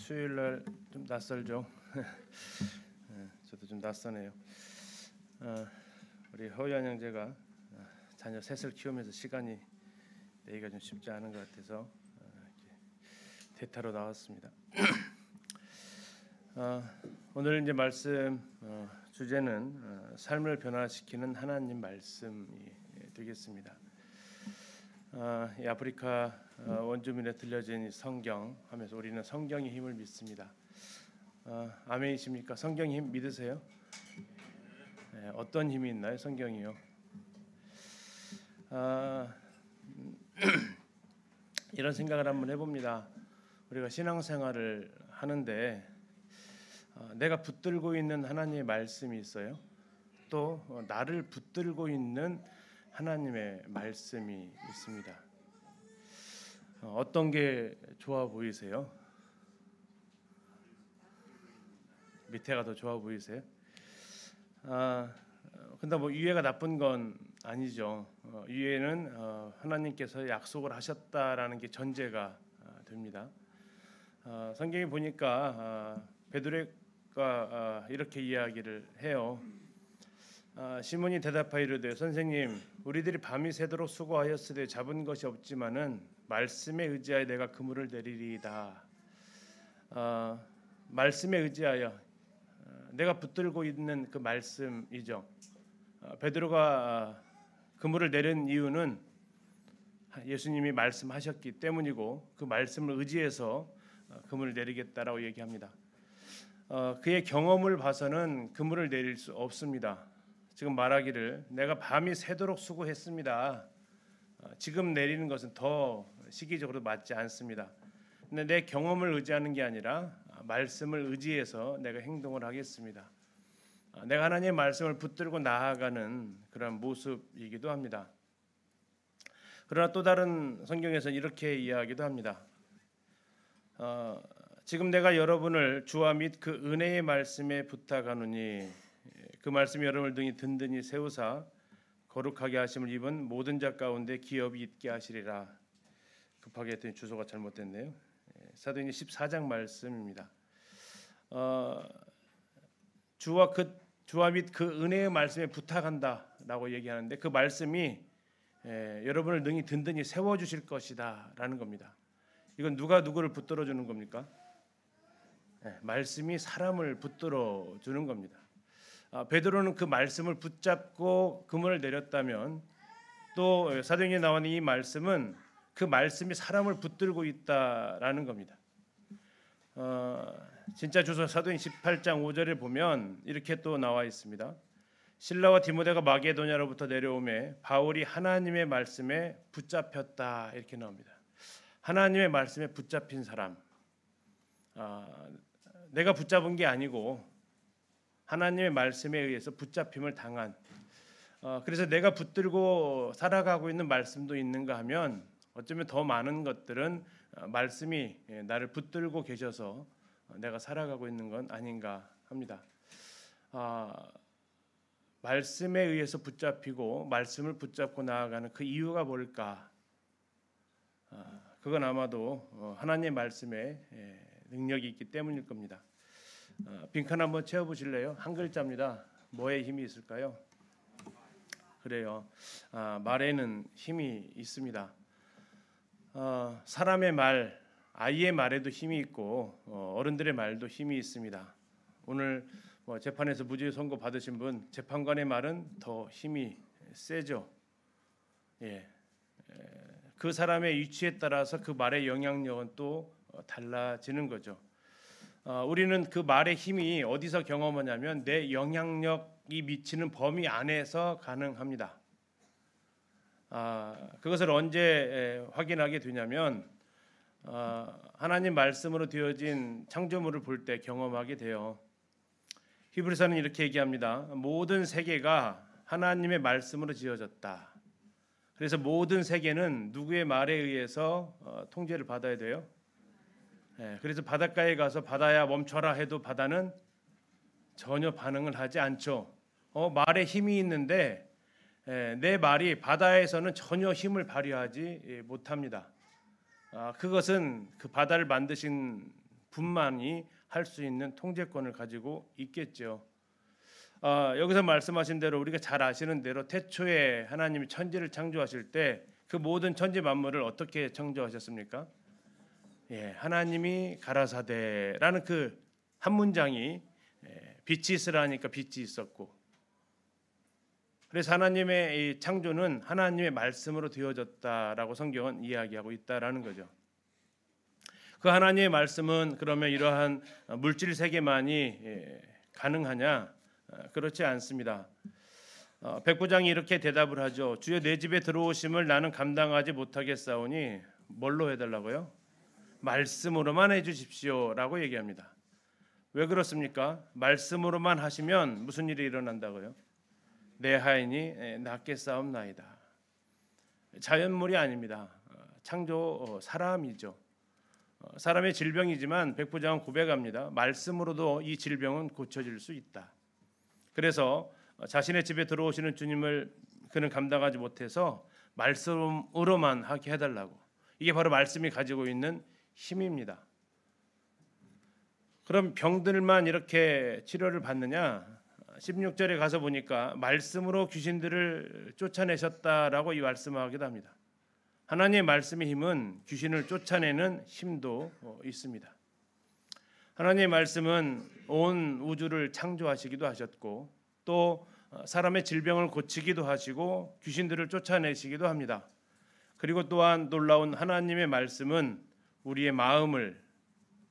수요일 날 좀 낯설죠. 저도 좀 낯서네요. 우리 허유한 형제가 자녀 셋을 키우면서 시간이 내기가 좀 쉽지 않은 것 같아서 대타로 나왔습니다. 오늘 이제 말씀 주제는 삶을 변화시키는 하나님 말씀이 되겠습니다. 이 아프리카 원주민에 들려진 성경 하면서 우리는 성경의 힘을 믿습니다. 아멘이십니까? 성경의 힘 믿으세요? 네, 어떤 힘이 있나요? 성경이요. 이런 생각을 한번 해봅니다. 우리가 신앙생활을 하는데 내가 붙들고 있는 하나님의 말씀이 있어요. 또 나를 붙들고 있는 하나님의 말씀이 있습니다. 어떤 게 좋아 보이세요? 밑에가 더 좋아 보이세요? 근데 뭐 위에가 나쁜 건 아니죠. 위에는 하나님께서 약속을 하셨다라는 게 전제가 됩니다. 성경에 보니까 베드로가 이렇게 이야기를 해요. 시몬이 대답하여 이르되 선생님 우리들이 밤이 새도록 수고하였으되 잡은 것이 없지만은 말씀에 의지하여 내가 그물을 내리리이다. 말씀에 의지하여 내가 붙들고 있는 그 말씀이죠. 베드로가 그물을 내린 이유는 예수님이 말씀하셨기 때문이고 그 말씀을 의지해서 그물을 내리겠다라고 얘기합니다. 그의 경험을 봐서는 그물을 내릴 수 없습니다. 지금 말하기를 내가 밤이 새도록 수고했습니다. 지금 내리는 것은 더 시기적으로 맞지 않습니다. 근데 내 경험을 의지하는 게 아니라 말씀을 의지해서 내가 행동을 하겠습니다. 내가 하나님의 말씀을 붙들고 나아가는 그런 모습이기도 합니다. 그러나 또 다른 성경에서는 이렇게 이야기도 합니다. 지금 내가 여러분을 주와 및 그 은혜의 말씀에 부탁하노니 그 말씀이 여러분을 등이 든든히 세우사 거룩하게 하심을 입은 모든 자 가운데 기업이 있게 하시리라. 급하게 했더니 주소가 잘못됐네요. 사도행전 14장 말씀입니다. 주와 및 그 은혜의 말씀에 부탁한다라고 얘기하는데 그 말씀이 여러분을 능히 든든히 세워주실 것이다라는 겁니다. 이건 누가 누구를 붙들어 주는 겁니까? 말씀이 사람을 붙들어 주는 겁니다. 베드로는 그 말씀을 붙잡고 그물을 내렸다면 또 사도행전에 나오는 이 말씀은 그 말씀이 사람을 붙들고 있다라는 겁니다. 진짜 주소 사도행전 18장 5절에 보면 이렇게 또 나와 있습니다. 실라와 디모데가 마게도냐로부터 내려오매 바울이 하나님의 말씀에 붙잡혔다 이렇게 나옵니다. 하나님의 말씀에 붙잡힌 사람, 내가 붙잡은 게 아니고 하나님의 말씀에 의해서 붙잡힘을 당한, 그래서 내가 붙들고 살아가고 있는 말씀도 있는가 하면 어쩌면 더 많은 것들은 말씀이 나를 붙들고 계셔서 내가 살아가고 있는 건 아닌가 합니다. 말씀에 의해서 붙잡히고 말씀을 붙잡고 나아가는 그 이유가 뭘까? 그건 아마도 하나님의 말씀에 능력이 있기 때문일 겁니다. 빈칸 한번 채워보실래요? 한 글자입니다. 뭐에 힘이 있을까요? 그래요. 말에는 힘이 있습니다. 사람의 말, 아이의 말에도 힘이 있고 어른들의 말도 힘이 있습니다. 오늘 재판에서 무죄 선고 받으신 분 재판관의 말은 더 힘이 세죠. 그 사람의 위치에 따라서 그 말의 영향력은 또 달라지는 거죠. 우리는 그 말의 힘이 어디서 경험하냐면 내 영향력이 미치는 범위 안에서 가능합니다. 그것을 언제 확인하게 되냐면 하나님 말씀으로 되어진 창조물을 볼 때 경험하게 돼요. 히브리서는 이렇게 얘기합니다. 모든 세계가 하나님의 말씀으로 지어졌다. 그래서 모든 세계는 누구의 말에 의해서 통제를 받아야 돼요? 그래서 바닷가에 가서 바다야 멈춰라 해도 바다는 전혀 반응을 하지 않죠. 말에 힘이 있는데 내 말이 바다에서는 전혀 힘을 발휘하지 못합니다. 그것은 그 바다를 만드신 분만이 할 수 있는 통제권을 가지고 있겠죠. 여기서 말씀하신 대로 우리가 잘 아시는 대로 태초에 하나님이 천지를 창조하실 때 그 모든 천지 만물을 어떻게 창조하셨습니까? 하나님이 가라사대라는 그 한 문장이 빛이 있으라니까 빛이 있었고, 그래서 하나님의 이 창조는 하나님의 말씀으로 되어졌다라고 성경은 이야기하고 있다라는 거죠. 그 하나님의 말씀은 그러면 이러한 물질 세계만이 가능하냐? 그렇지 않습니다. 백부장이 이렇게 대답을 하죠. 주여 내 집에 들어오심을 나는 감당하지 못하겠사오니 뭘로 해달라고요? 말씀으로만 해주십시오라고 얘기합니다. 왜 그렇습니까? 말씀으로만 하시면 무슨 일이 일어난다고요? 내 하인이 낫겠사옵나이다. 자연물이 아닙니다. 창조 사람이죠. 사람의 질병이지만 백부장은 고백합니다. 말씀으로도 이 질병은 고쳐질 수 있다. 그래서 자신의 집에 들어오시는 주님을 그는 감당하지 못해서 말씀으로만 하게 해달라고. 이게 바로 말씀이 가지고 있는 힘입니다. 그럼 병들만 이렇게 치료를 받느냐? 16절에 가서 보니까 말씀으로 귀신들을 쫓아내셨다라고 이 말씀하기도 합니다. 하나님의 말씀의 힘은 귀신을 쫓아내는 힘도 있습니다. 하나님의 말씀은 온 우주를 창조하시기도 하셨고 또 사람의 질병을 고치기도 하시고 귀신들을 쫓아내시기도 합니다. 그리고 또한 놀라운 하나님의 말씀은 우리의 마음을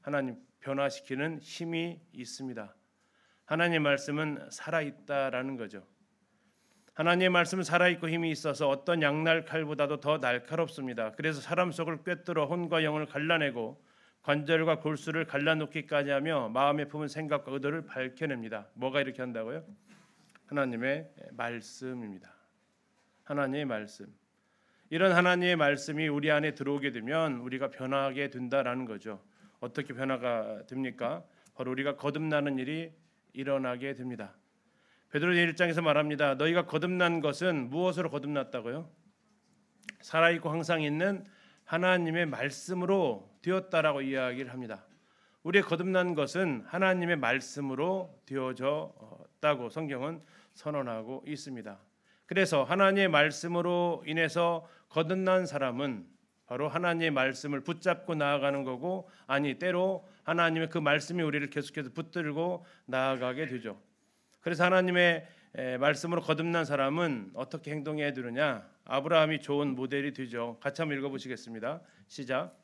하나님 변화시키는 힘이 있습니다. 하나님의 말씀은 살아있다라는 거죠. 하나님의 말씀은 살아있고 힘이 있어서 어떤 양날 칼보다도 더 날카롭습니다. 그래서 사람 속을 꿰뚫어 혼과 영을 갈라내고 관절과 골수를 갈라놓기까지 하며 마음에 품은 생각과 의도를 밝혀냅니다. 뭐가 이렇게 한다고요? 하나님의 말씀입니다. 하나님의 말씀. 이런 하나님의 말씀이 우리 안에 들어오게 되면 우리가 변하게 된다라는 거죠. 어떻게 변화가 됩니까? 바로 우리가 거듭나는 일이 일어나게 됩니다. 베드로 1장에서 말합니다. 너희가 거듭난 것은 무엇으로 거듭났다고요? 살아있고 항상 있는 하나님의 말씀으로 되었다라고 이야기를 합니다. 우리의 거듭난 것은 하나님의 말씀으로 되어졌다고 성경은 선언하고 있습니다. 그래서 하나님의 말씀으로 인해서 거듭난 사람은 바로 하나님의 말씀을 붙잡고 나아가는 거고, 아니 때로 하나님의 그 말씀이 우리를 계속해서 붙들고 나아가게 되죠. 그래서 하나님의 말씀으로 거듭난 사람은 어떻게 행동해야 되느냐? 아브라함이 좋은 모델이 되죠. 같이 한번 읽어보시겠습니다. 시작.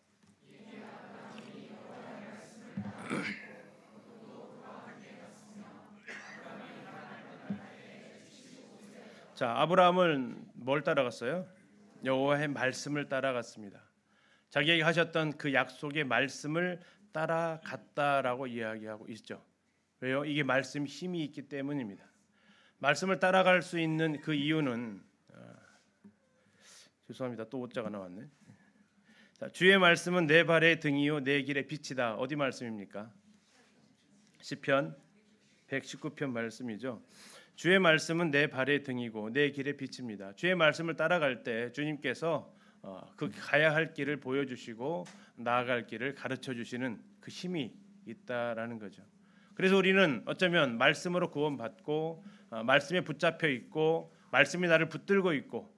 자, 아브라함은 뭘 따라갔어요? 여호와의 말씀을 따라갔습니다. 자기에게 하셨던 그 약속의 말씀을 따라갔다라고 이야기하고 있죠. 왜요? 이게 말씀 힘이 있기 때문입니다. 말씀을 따라갈 수 있는 그 이유는 죄송합니다. 또 오자가 나왔네. 자, 주의 말씀은 내 발의 등이요 내 길의 빛이다. 어디 말씀입니까? 시편 119편 말씀이죠. 주의 말씀은 내 발의 등이고 내 길의 빛입니다. 주의 말씀을 따라갈 때 주님께서 그 가야 할 길을 보여주시고 나아갈 길을 가르쳐 주시는 그 힘이 있다라는 거죠. 그래서 우리는 어쩌면 말씀으로 구원받고 말씀에 붙잡혀 있고 말씀이 나를 붙들고 있고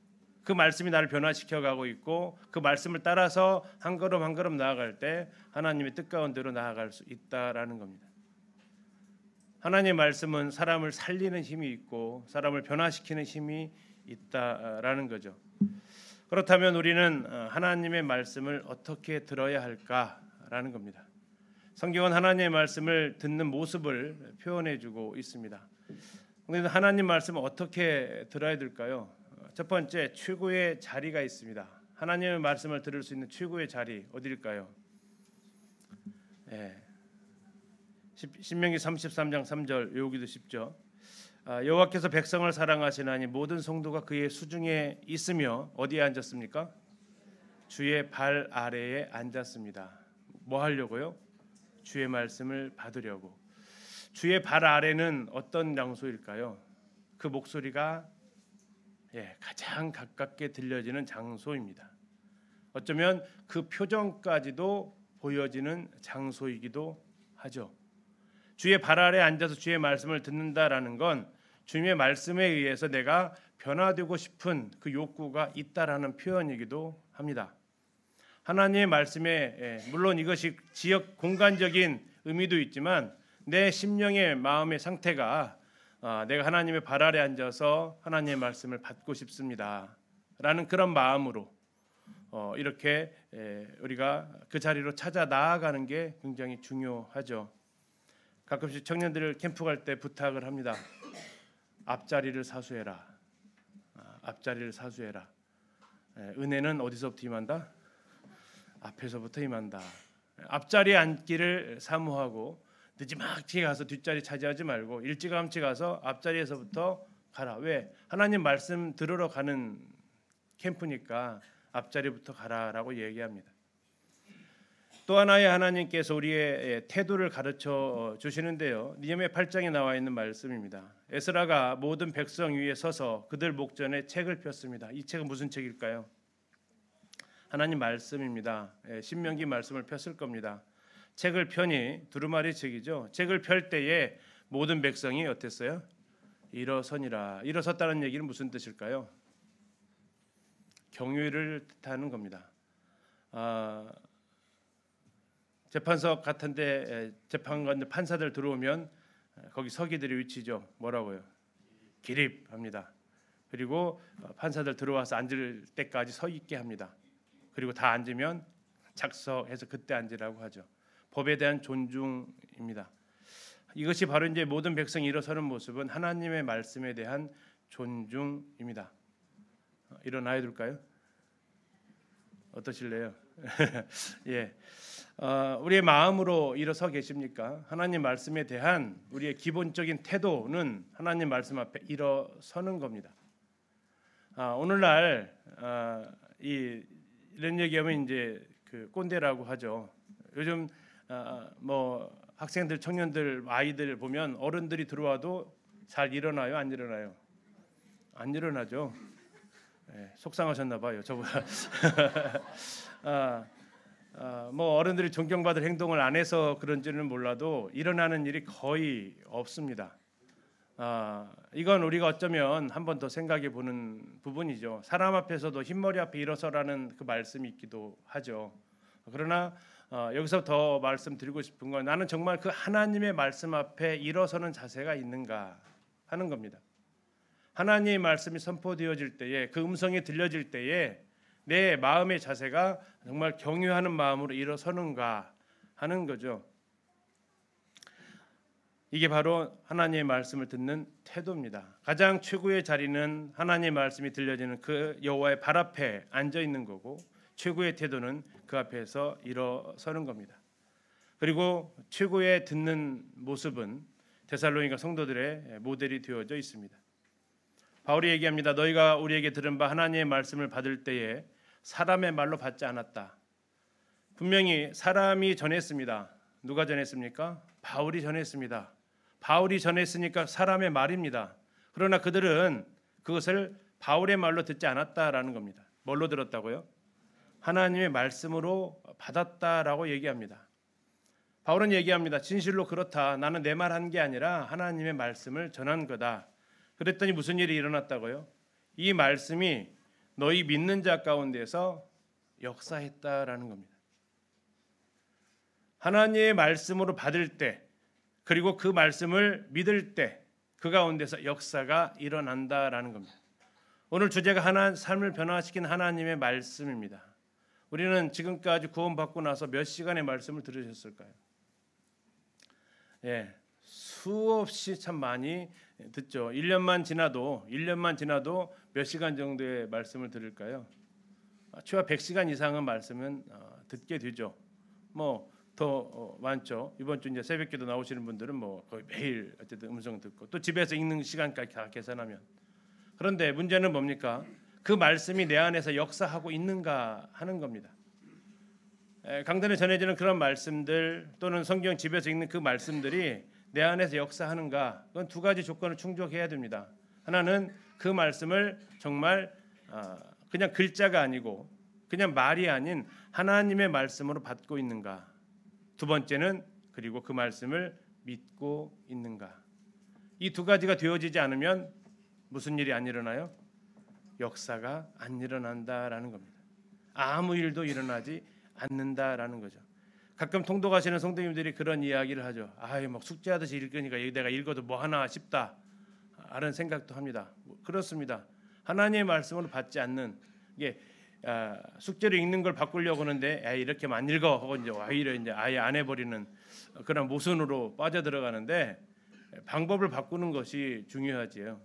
그 말씀이 나를 변화시켜가고 있고 그 말씀을 따라서 한 걸음 한 걸음 나아갈 때 하나님의 뜻 가운데로 나아갈 수 있다라는 겁니다. 하나님의 말씀은 사람을 살리는 힘이 있고 사람을 변화시키는 힘이 있다라는 거죠. 그렇다면 우리는 하나님의 말씀을 어떻게 들어야 할까라는 겁니다. 성경은 하나님의 말씀을 듣는 모습을 표현해주고 있습니다. 그런데 하나님 말씀을 어떻게 들어야 될까요? 첫 번째, 최고의 자리가 있습니다. 하나님의 말씀을 들을 수 있는 최고의 자리 어디일까요? 신명기 33장 3절 외우기도 쉽죠. 여호와께서 백성을 사랑하시나니 모든 성도가 그의 수중에 있으며 어디에 앉았습니까? 주의 발 아래에 앉았습니다. 뭐 하려고요? 주의 말씀을 받으려고. 주의 발 아래는 어떤 장소일까요? 그 목소리가 가장 가깝게 들려지는 장소입니다. 어쩌면 그 표정까지도 보여지는 장소이기도 하죠. 주의 발 아래 앉아서 주의 말씀을 듣는다라는 건 주님의 말씀에 의해서 내가 변화되고 싶은 그 욕구가 있다라는 표현이기도 합니다. 하나님의 말씀에 물론 이것이 지역 공간적인 의미도 있지만 내 심령의 마음의 상태가 내가 하나님의 발 아래 앉아서 하나님의 말씀을 받고 싶습니다 라는 그런 마음으로 이렇게 우리가 그 자리로 찾아 나아가는 게 굉장히 중요하죠. 가끔씩 청년들을 캠프 갈 때 부탁을 합니다. 앞자리를 사수해라. 앞자리를 사수해라. 은혜는 어디서부터 임한다? 앞에서부터 임한다. 앞자리에 앉기를 사모하고 늦지막히 가서 뒷자리 차지하지 말고 일찌감치 가서 앞자리에서부터 가라. 왜? 하나님 말씀 들으러 가는 캠프니까 앞자리부터 가라라고 얘기합니다. 또 하나의 하나님께서 우리의 태도를 가르쳐 주시는데요. 니헤미야 8장에 나와 있는 말씀입니다. 에스라가 모든 백성 위에 서서 그들 목전에 책을 폈습니다. 이 책은 무슨 책일까요? 하나님 말씀입니다. 신명기 말씀을 폈을 겁니다. 책을 펴니 두루마리 책이죠. 책을 펼 때에 모든 백성이 어땠어요? 일어서니라. 일어섰다는 얘기는 무슨 뜻일까요? 경유를 뜻하는 겁니다. 재판석 같은데 재판관 판사들 들어오면 거기 서기들이 위치죠. 뭐라고요? 기립합니다. 그리고 판사들 들어와서 앉을 때까지 서 있게 합니다. 그리고 다 앉으면 작석해서 그때 앉으라고 하죠. 법에 대한 존중입니다. 이것이 바로 이제 모든 백성이 일어서는 모습은 하나님의 말씀에 대한 존중입니다. 일어나야 될까요? 어떠실래요? 예, 우리의 마음으로 일어서 계십니까? 하나님 말씀에 대한 우리의 기본적인 태도는 하나님 말씀 앞에 일어서는 겁니다. 오늘날 이런 얘기하면 이제 그 꼰대라고 하죠. 요즘 뭐 학생들, 청년들, 아이들 보면 어른들이 들어와도 잘 일어나요, 안 일어나요? 안 일어나죠. 속상하셨나 봐요, 저보다. 뭐 어른들이 존경받을 행동을 안 해서 그런지는 몰라도 일어나는 일이 거의 없습니다. 이건 우리가 어쩌면 한 번 더 생각해 보는 부분이죠. 사람 앞에서도 흰머리 앞에 일어서라는 그 말씀이 있기도 하죠. 그러나 여기서 더 말씀드리고 싶은 건 나는 정말 그 하나님의 말씀 앞에 일어서는 자세가 있는가 하는 겁니다. 하나님의 말씀이 선포되어질 때에 그 음성이 들려질 때에 내 마음의 자세가 정말 경유하는 마음으로 일어서는가 하는 거죠. 이게 바로 하나님의 말씀을 듣는 태도입니다. 가장 최고의 자리는 하나님의 말씀이 들려지는 그 여호와의 발 앞에 앉아 있는 거고 최고의 태도는 그 앞에서 일어서는 겁니다. 그리고 최고의 듣는 모습은 데살로니가 성도들의 모델이 되어져 있습니다. 바울이 얘기합니다. 너희가 우리에게 들은 바 하나님의 말씀을 받을 때에 사람의 말로 받지 않았다. 분명히 사람이 전했습니다. 누가 전했습니까? 바울이 전했습니다. 바울이 전했으니까 사람의 말입니다. 그러나 그들은 그것을 바울의 말로 듣지 않았다라는 겁니다. 뭘로 들었다고요? 하나님의 말씀으로 받았다라고 얘기합니다. 바울은 얘기합니다. 진실로 그렇다. 나는 내 말 한 게 아니라 하나님의 말씀을 전한 거다. 그랬더니 무슨 일이 일어났다고요? 이 말씀이 너희 믿는 자 가운데서 역사했다라는 겁니다. 하나님의 말씀으로 받을 때 그리고 그 말씀을 믿을 때 그 가운데서 역사가 일어난다라는 겁니다. 오늘 주제가 삶을 변화시킨 하나님의 말씀입니다. 우리는 지금까지 구원받고 나서 몇 시간의 말씀을 들으셨을까요? 수없이 참 많이 듣죠. 1년만 지나도 몇 시간 정도의 말씀을 들을까요? 최하 100시간 이상은 말씀은 듣게 되죠. 뭐 더 많죠. 이번 주 이제 새벽기도 나오시는 분들은 뭐 거의 매일 어쨌든 음성 듣고 또 집에서 읽는 시간까지 다 계산하면. 그런데 문제는 뭡니까? 그 말씀이 내 안에서 역사하고 있는가 하는 겁니다. 강단에 전해지는 그런 말씀들 또는 성경 집에서 읽는 그 말씀들이 내 안에서 역사하는가? 그건 두 가지 조건을 충족해야 됩니다. 하나는 그 말씀을 정말 그냥 글자가 아니고 그냥 말이 아닌 하나님의 말씀으로 받고 있는가 두 번째는 그리고 그 말씀을 믿고 있는가. 이 두 가지가 되어지지 않으면 무슨 일이 안 일어나요? 역사가 안 일어난다라는 겁니다. 아무 일도 일어나지 않는다라는 거죠. 가끔 통도 가시는 성도님들이 그런 이야기를 하죠. 막 숙제하듯이 읽으니까 내가 읽어도 뭐 하나 싶다 라는 생각도 합니다. 그렇습니다. 하나님의 말씀으로 받지 않는 게 숙제를 읽는 걸 바꾸려고 하는데 이렇게만 안 읽어 하고 이제 오히려 이제 아예 안 해버리는 그런 모순으로 빠져들어가는데 방법을 바꾸는 것이 중요하지요.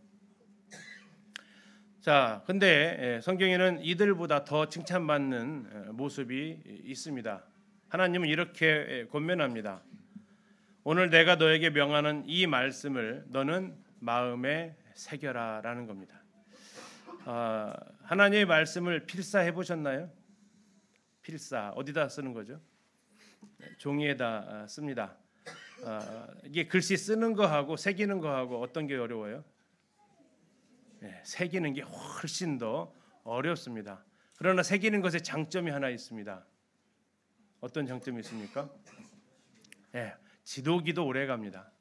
자, 근데 성경에는 이들보다 더 칭찬받는 모습이 있습니다. 하나님은 이렇게 권면합니다. 오늘 내가 너에게 명하는 이 말씀을 너는 마음에 새겨라라는 겁니다. 하나님의 말씀을 필사해 보셨나요? 필사 어디다 쓰는 거죠? 종이에다 씁니다. 이게 글씨 쓰는 거하고 새기는 거하고 어떤 게 어려워요? 새기는 게 훨씬 더 어렵습니다. 그러나 새기는 것에 장점이 하나 있습니다. 어떤 장점이 있습니까? 지도기도 오래 갑니다.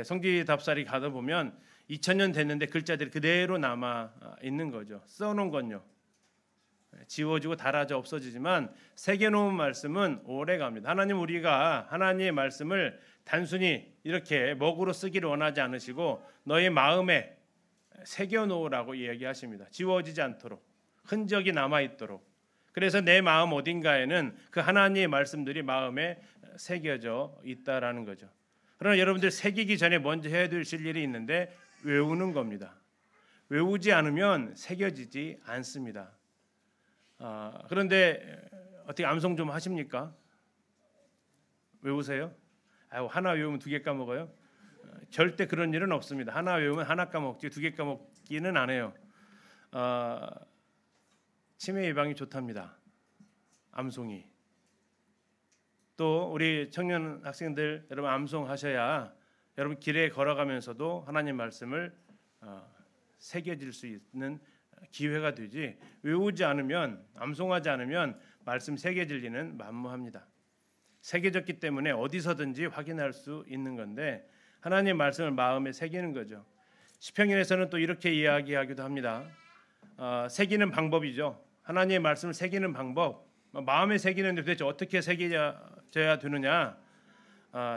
성지 답사리 가다 보면 2000년 됐는데 글자들이 그대로 남아 있는 거죠. 써놓은 건요. 지워지고 닳아져 없어지지만 새겨놓은 말씀은 오래 갑니다. 하나님 우리가 하나님의 말씀을 단순히 이렇게 먹으로 쓰기를 원하지 않으시고 너의 마음에 새겨놓으라고 이야기하십니다. 지워지지 않도록 흔적이 남아있도록. 그래서 내 마음 어딘가에는 그 하나님의 말씀들이 마음에 새겨져 있다라는 거죠. 그러나 여러분들 새기기 전에 먼저 해야 되실 일이 있는데 외우는 겁니다. 외우지 않으면 새겨지지 않습니다. 그런데 어떻게 암송 좀 하십니까? 외우세요? 하나 외우면 두 개 까먹어요? 절대 그런 일은 없습니다. 하나 외우면 하나 까먹지 두 개 까먹기는 안 해요. 치매 예방이 좋답니다. 암송이. 또 우리 청년 학생들 여러분 암송하셔야 여러분 길에 걸어가면서도 하나님 말씀을 새겨질 수 있는 기회가 되지 외우지 않으면 암송하지 않으면 말씀 새겨질 리는 만무합니다. 새겨졌기 때문에 어디서든지 확인할 수 있는 건데 하나님 말씀을 마음에 새기는 거죠. 시편에서는 또 이렇게 이야기하기도 합니다. 새기는 방법이죠. 하나님의 말씀을 새기는 방법. 마음에 새기는데 도대체 어떻게 새겨져야 되느냐?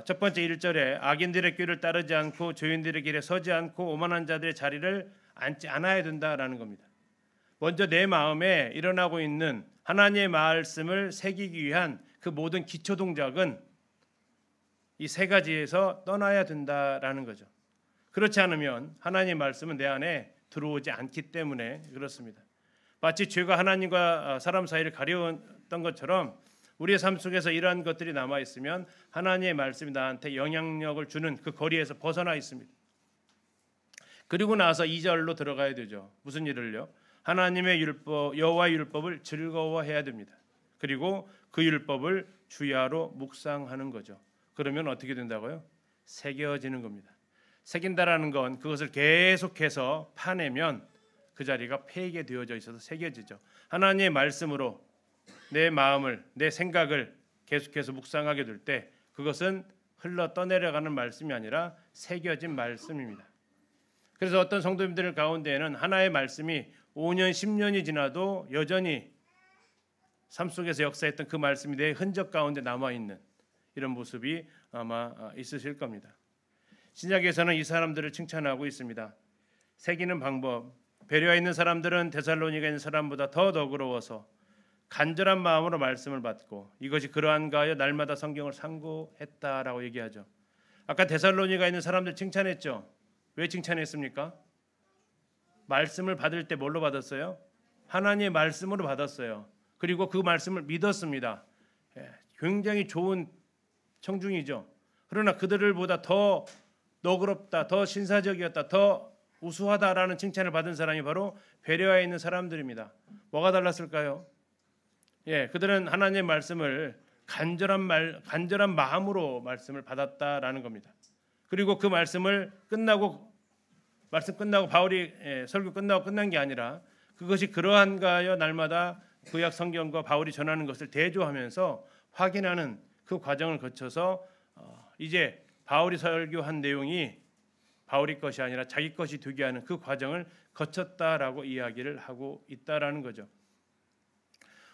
첫 번째 1절에 악인들의 꾀를 따르지 않고 죄인들의 길에 서지 않고 오만한 자들의 자리를 앉지 않아야 된다라는 겁니다. 먼저 내 마음에 일어나고 있는 하나님의 말씀을 새기기 위한 그 모든 기초 동작은 이 세 가지에서 떠나야 된다라는 거죠. 그렇지 않으면 하나님의 말씀은 내 안에 들어오지 않기 때문에 그렇습니다. 마치 죄가 하나님과 사람 사이를 가려웠던 것처럼 우리의 삶 속에서 이러한 것들이 남아 있으면 하나님의 말씀이 나한테 영향력을 주는 그 거리에서 벗어나 있습니다. 그리고 나서 2절로 들어가야 되죠. 무슨 일을요? 하나님의 율법, 여호와의 율법을 즐거워해야 됩니다. 그리고 그 율법을 주야로 묵상하는 거죠. 그러면 어떻게 된다고요? 새겨지는 겁니다. 새긴다라는 건 그것을 계속해서 파내면 그 자리가 패이게 되어져 있어서 새겨지죠. 하나님의 말씀으로 내 마음을 내 생각을 계속해서 묵상하게 될 때 그것은 흘러 떠내려가는 말씀이 아니라 새겨진 말씀입니다. 그래서 어떤 성도님들 가운데에는 하나의 말씀이 5년 10년이 지나도 여전히 삶 속에서 역사했던 그 말씀이 내 흔적 가운데 남아있는 이런 모습이 아마 있으실 겁니다. 신약에서는 이 사람들을 칭찬하고 있습니다. 새기는 방법. 베레아에 있는 사람들은 데살로니가에 있는 사람보다 더 너그러워서 간절한 마음으로 말씀을 받고 이것이 그러한가 하여 날마다 성경을 상고했다라고 얘기하죠. 아까 데살로니가에 있는 사람들 칭찬했죠. 왜 칭찬했습니까? 말씀을 받을 때 뭘로 받았어요? 하나님의 말씀으로 받았어요. 그리고 그 말씀을 믿었습니다. 굉장히 좋은 청중이죠. 그러나 그들보다 더 너그럽다, 더 신사적이었다, 더 우수하다라는 칭찬을 받은 사람이 바로 베레아에 있는 사람들입니다. 뭐가 달랐을까요? 그들은 하나님의 말씀을 간절한 마음으로 말씀을 받았다라는 겁니다. 그리고 그 말씀을 말씀 끝나고 바울이 설교 끝나고 끝난 게 아니라 그것이 그러한가 하여 날마다 구약 성경과 바울이 전하는 것을 대조하면서 확인하는 그 과정을 거쳐서 이제 바울이 설교한 내용이 바울이 것이 아니라 자기 것이 되게 하는 그 과정을 거쳤다라고 이야기를 하고 있다라는 거죠.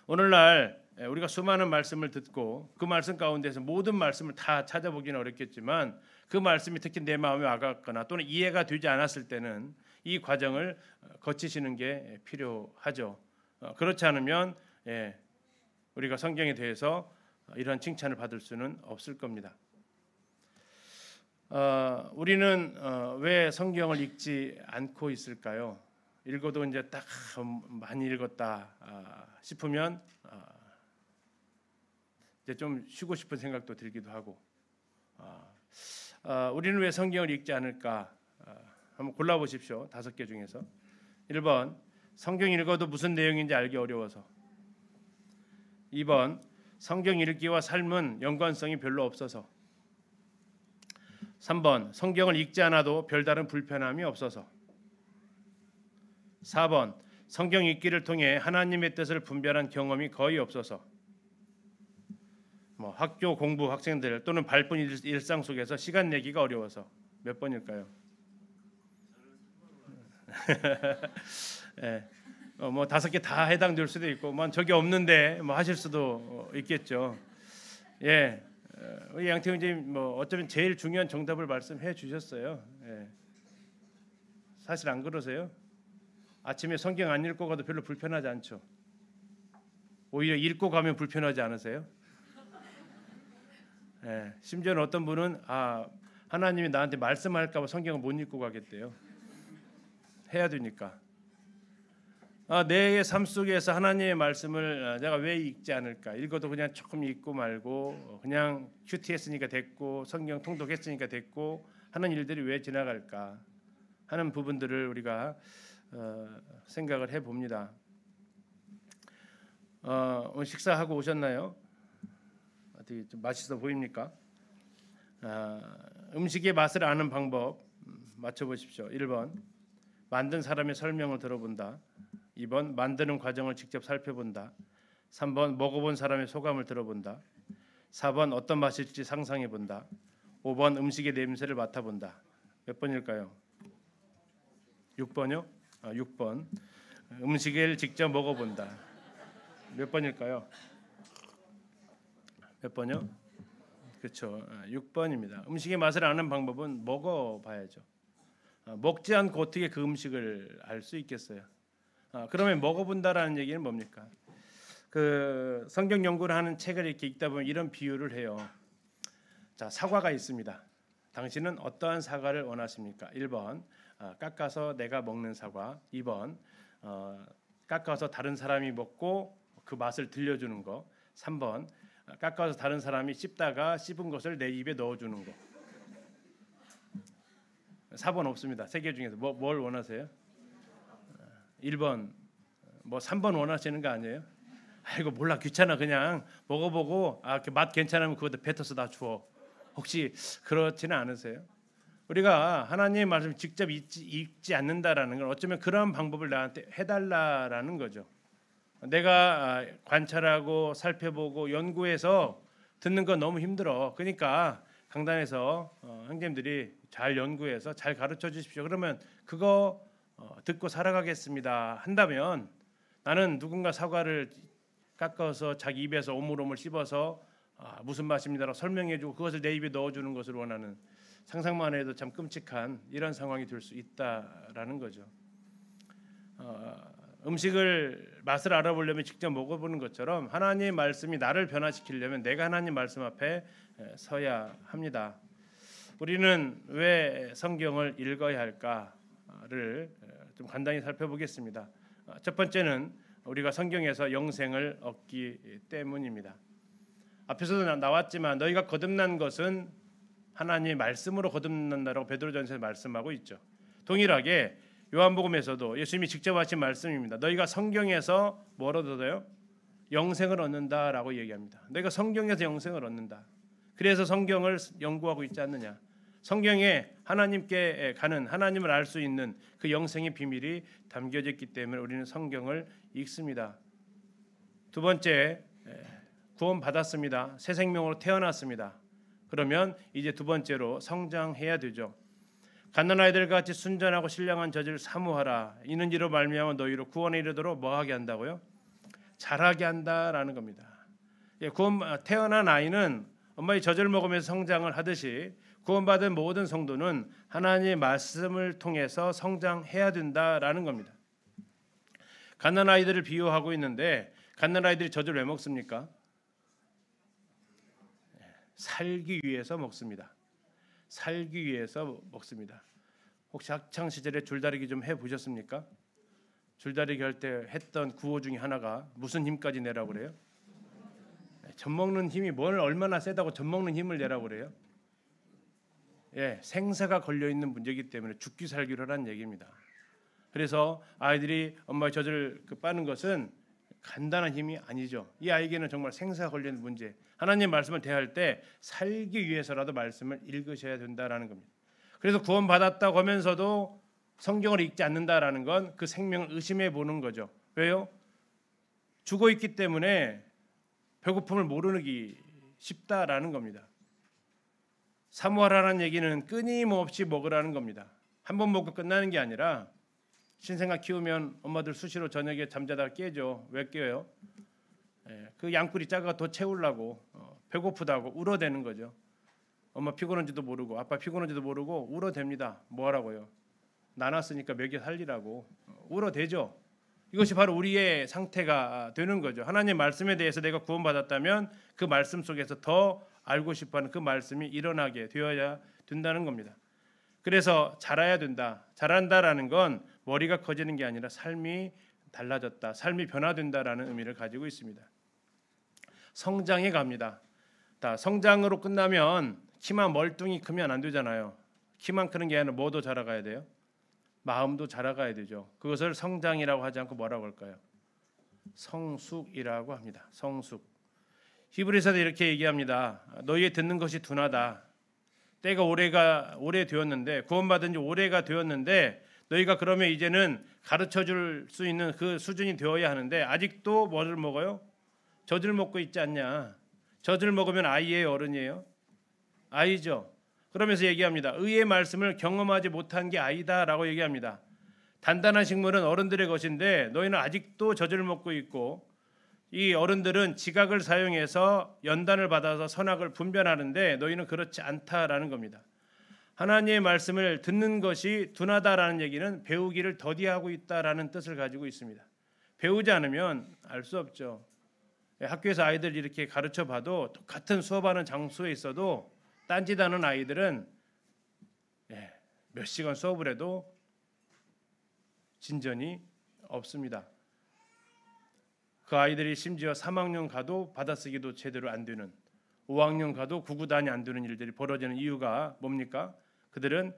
오늘날 우리가 수많은 말씀을 듣고 그 말씀 가운데서 모든 말씀을 다 찾아보기는 어렵겠지만 그 말씀이 특히 내 마음에 와닿거나 또는 이해가 되지 않았을 때는 이 과정을 거치시는 게 필요하죠. 그렇지 않으면 우리가 성경에 대해서 이런 칭찬을 받을 수는 없을 겁니다. 우리는 왜 성경을 읽지 않고 있을까요? 읽어도 이제 딱 많이 읽었다 싶으면 이제 좀 쉬고 싶은 생각도 들기도 하고, 우리는 왜 성경을 읽지 않을까? 한번 골라보십시오. 5개 중에서. 1번, 성경 읽어도 무슨 내용인지 알기 어려워서. 2번, 성경 읽기와 삶은 연관성이 별로 없어서. 3번, 성경을 읽지 않아도 별다른 불편함이 없어서. 4번, 성경 읽기를 통해 하나님의 뜻을 분별한 경험이 거의 없어서. 학교 공부 학생들 또는 바쁜 일상 속에서 시간 내기가 어려워서. 몇 번일까요? 네. 5개 다 해당될 수도 있고, 저기 없는데 하실 수도 있겠죠. 우리 양태형 선생님 어쩌면 제일 중요한 정답을 말씀해 주셨어요. 사실 안 그러세요? 아침에 성경 안 읽고 가도 별로 불편하지 않죠. 오히려 읽고 가면 불편하지 않으세요? 심지어는 어떤 분은 하나님이 나한테 말씀할까 봐 성경을 못 읽고 가겠대요. 해야 되니까. 내 삶 속에서 하나님의 말씀을 내가 왜 읽지 않을까? 읽어도 그냥 조금 읽고 말고 그냥 큐티했으니까 됐고 성경 통독했으니까 됐고 하는 일들이 왜 지나갈까 하는 부분들을 우리가 생각을 해봅니다. 오늘 식사하고 오셨나요? 어떻게 좀 맛있어 보입니까? 음식의 맛을 아는 방법 맞춰보십시오. 1번, 만든 사람의 설명을 들어본다. 2번, 만드는 과정을 직접 살펴본다. 3번, 먹어본 사람의 소감을 들어본다. 4번, 어떤 맛일지 상상해본다. 5번, 음식의 냄새를 맡아본다. 몇 번일까요? 6번요? 6번, 음식을 직접 먹어본다. 몇 번일까요? 몇 번요? 그렇죠. 6번입니다. 음식의 맛을 아는 방법은 먹어봐야죠. 먹지 않고 어떻게 그 음식을 알 수 있겠어요? 그러면 먹어본다라는 얘기는 뭡니까? 그 성경 연구를 하는 책을 이렇게 읽다 보면 이런 비유를 해요. 자, 사과가 있습니다. 당신은 어떠한 사과를 원하십니까? 1번, 깎아서 내가 먹는 사과. 2번, 깎아서 다른 사람이 먹고 그 맛을 들려주는 거. 3번, 깎아서 다른 사람이 씹다가 씹은 것을 내 입에 넣어주는 거. 4번 없습니다. 3개 중에서 뭘 원하세요? 1번, 3번 원하시는 거 아니에요? 아이고 몰라, 귀찮아, 그냥 먹어보고 그 맛 괜찮으면 그것도 뱉어서 다 주워. 혹시 그렇지는 않으세요? 우리가 하나님의 말씀을 직접 읽지 않는다라는 건 어쩌면 그런 방법을 나한테 해달라라는 거죠. 내가 관찰하고 살펴보고 연구해서 듣는 건 너무 힘들어. 그러니까 강단에서 형제님들이 잘 연구해서 잘 가르쳐 주십시오. 그러면 그거 듣고 살아가겠습니다 한다면, 나는 누군가 사과를 깎아서 자기 입에서 오물오물 씹어서 무슨 맛입니다라고 설명해주고 그것을 내 입에 넣어주는 것을 원하는, 상상만 해도 참 끔찍한 이런 상황이 될 수 있다라는 거죠. 음식을 맛을 알아보려면 직접 먹어보는 것처럼 하나님의 말씀이 나를 변화시키려면 내가 하나님 말씀 앞에 서야 합니다. 우리는 왜 성경을 읽어야 할까를 좀 간단히 살펴보겠습니다. 첫 번째는 우리가 성경에서 영생을 얻기 때문입니다. 앞에서도 나왔지만 너희가 거듭난 것은 하나님의 말씀으로 거듭난다라고 베드로전서에 말씀하고 있죠. 동일하게 요한복음에서도 예수님이 직접 하신 말씀입니다. 너희가 성경에서 뭘 얻어요? 영생을 얻는다라고 얘기합니다. 너희가 성경에서 영생을 얻는다. 그래서 성경을 연구하고 있지 않느냐. 성경에 하나님께 가는, 하나님을 알 수 있는 그 영생의 비밀이 담겨져 있기 때문에 우리는 성경을 읽습니다. 두 번째, 구원받았습니다. 새 생명으로 태어났습니다. 그러면 이제 두 번째로 성장해야 되죠. 갓난아이들과 같이 순전하고 신령한 젖을 사모하라. 이는 이로 말미암아 너희로 구원에 이르도록 뭐하게 한다고요? 자라게 한다라는 겁니다. 태어난 아이는 엄마의 젖을 먹으면서 성장을 하듯이 구원받은 모든 성도는 하나님의 말씀을 통해서 성장해야 된다라는 겁니다. 갓난아이들을 비유하고 있는데 갓난아이들이 젖을 왜 먹습니까? 살기 위해서 먹습니다. 살기 위해서 먹습니다. 혹시 학창 시절에 줄다리기 좀 해보셨습니까? 줄다리기 할 때 했던 구호 중에 하나가 무슨 힘까지 내라고 그래요? 젖 먹는 힘이 뭘 얼마나 세다고 젖 먹는 힘을 내라고 그래요? 생사가 걸려 있는 문제이기 때문에 죽기 살기로 하는 얘기입니다. 그래서 아이들이 엄마의 젖을 빠는 것은 간단한 힘이 아니죠. 이 아이에게는 정말 생사가 걸려 있는 문제. 하나님 말씀을 대할 때 살기 위해서라도 말씀을 읽으셔야 된다라는 겁니다. 그래서 구원받았다고 하면서도 성경을 읽지 않는다라는 건 그 생명을 의심해 보는 거죠. 왜요? 죽어 있기 때문에 배고픔을 모르기 쉽다라는 겁니다. 사모하라는 얘기는 끊임없이 먹으라는 겁니다. 한 번 먹고 끝나는 게 아니라 신생아 키우면 엄마들 수시로 저녁에 잠자다가 깨죠. 왜 깨요? 그 양꿀이 작아가 더 채우려고 배고프다고 울어대는 거죠. 엄마 피곤한지도 모르고 아빠 피곤한지도 모르고 울어댑니다. 뭐하라고요? 나눴으니까 먹여 살리라고 울어대죠. 이것이 바로 우리의 상태가 되는 거죠. 하나님의 말씀에 대해서 내가 구원받았다면 그 말씀 속에서 더 알고 싶어하는 그 말씀이 일어나게 되어야 된다는 겁니다. 그래서 자라야 된다. 자란다라는 건 머리가 커지는 게 아니라 삶이 달라졌다. 삶이 변화된다라는 의미를 가지고 있습니다. 성장해 갑니다. 성장으로 끝나면 키만 멀뚱히 크면 안 되잖아요. 키만 크는 게 아니라 뭐도 자라가야 돼요? 마음도 자라가야 되죠. 그것을 성장이라고 하지 않고 뭐라고 할까요? 성숙이라고 합니다. 성숙. 히브리서도 이렇게 얘기합니다. 너희의 듣는 것이 둔하다. 때가 오래되었는데 구원받은 지 오래가 되었는데 너희가 그러면 이제는 가르쳐 줄 수 있는 그 수준이 되어야 하는데 아직도 뭐를 먹어요? 젖을 먹고 있지 않냐? 젖을 먹으면 아이예요, 어른이에요? 아이죠. 그러면서 얘기합니다. 의의 말씀을 경험하지 못한 게 아이다라고 얘기합니다. 단단한 식물은 어른들의 것인데 너희는 아직도 젖을 먹고 있고 이 어른들은 지각을 사용해서 연단을 받아서 선악을 분별하는데 너희는 그렇지 않다라는 겁니다. 하나님의 말씀을 듣는 것이 둔하다라는 얘기는 배우기를 더디하고 있다라는 뜻을 가지고 있습니다. 배우지 않으면 알 수 없죠. 학교에서 아이들 이렇게 가르쳐 봐도 똑같은 수업하는 장소에 있어도 딴짓하는 아이들은 몇 시간 수업을 해도 진전이 없습니다. 그 아이들이 심지어 3학년 가도 받아쓰기도 제대로 안 되는 5학년 가도 구구단이 안 되는 일들이 벌어지는 이유가 뭡니까? 그들은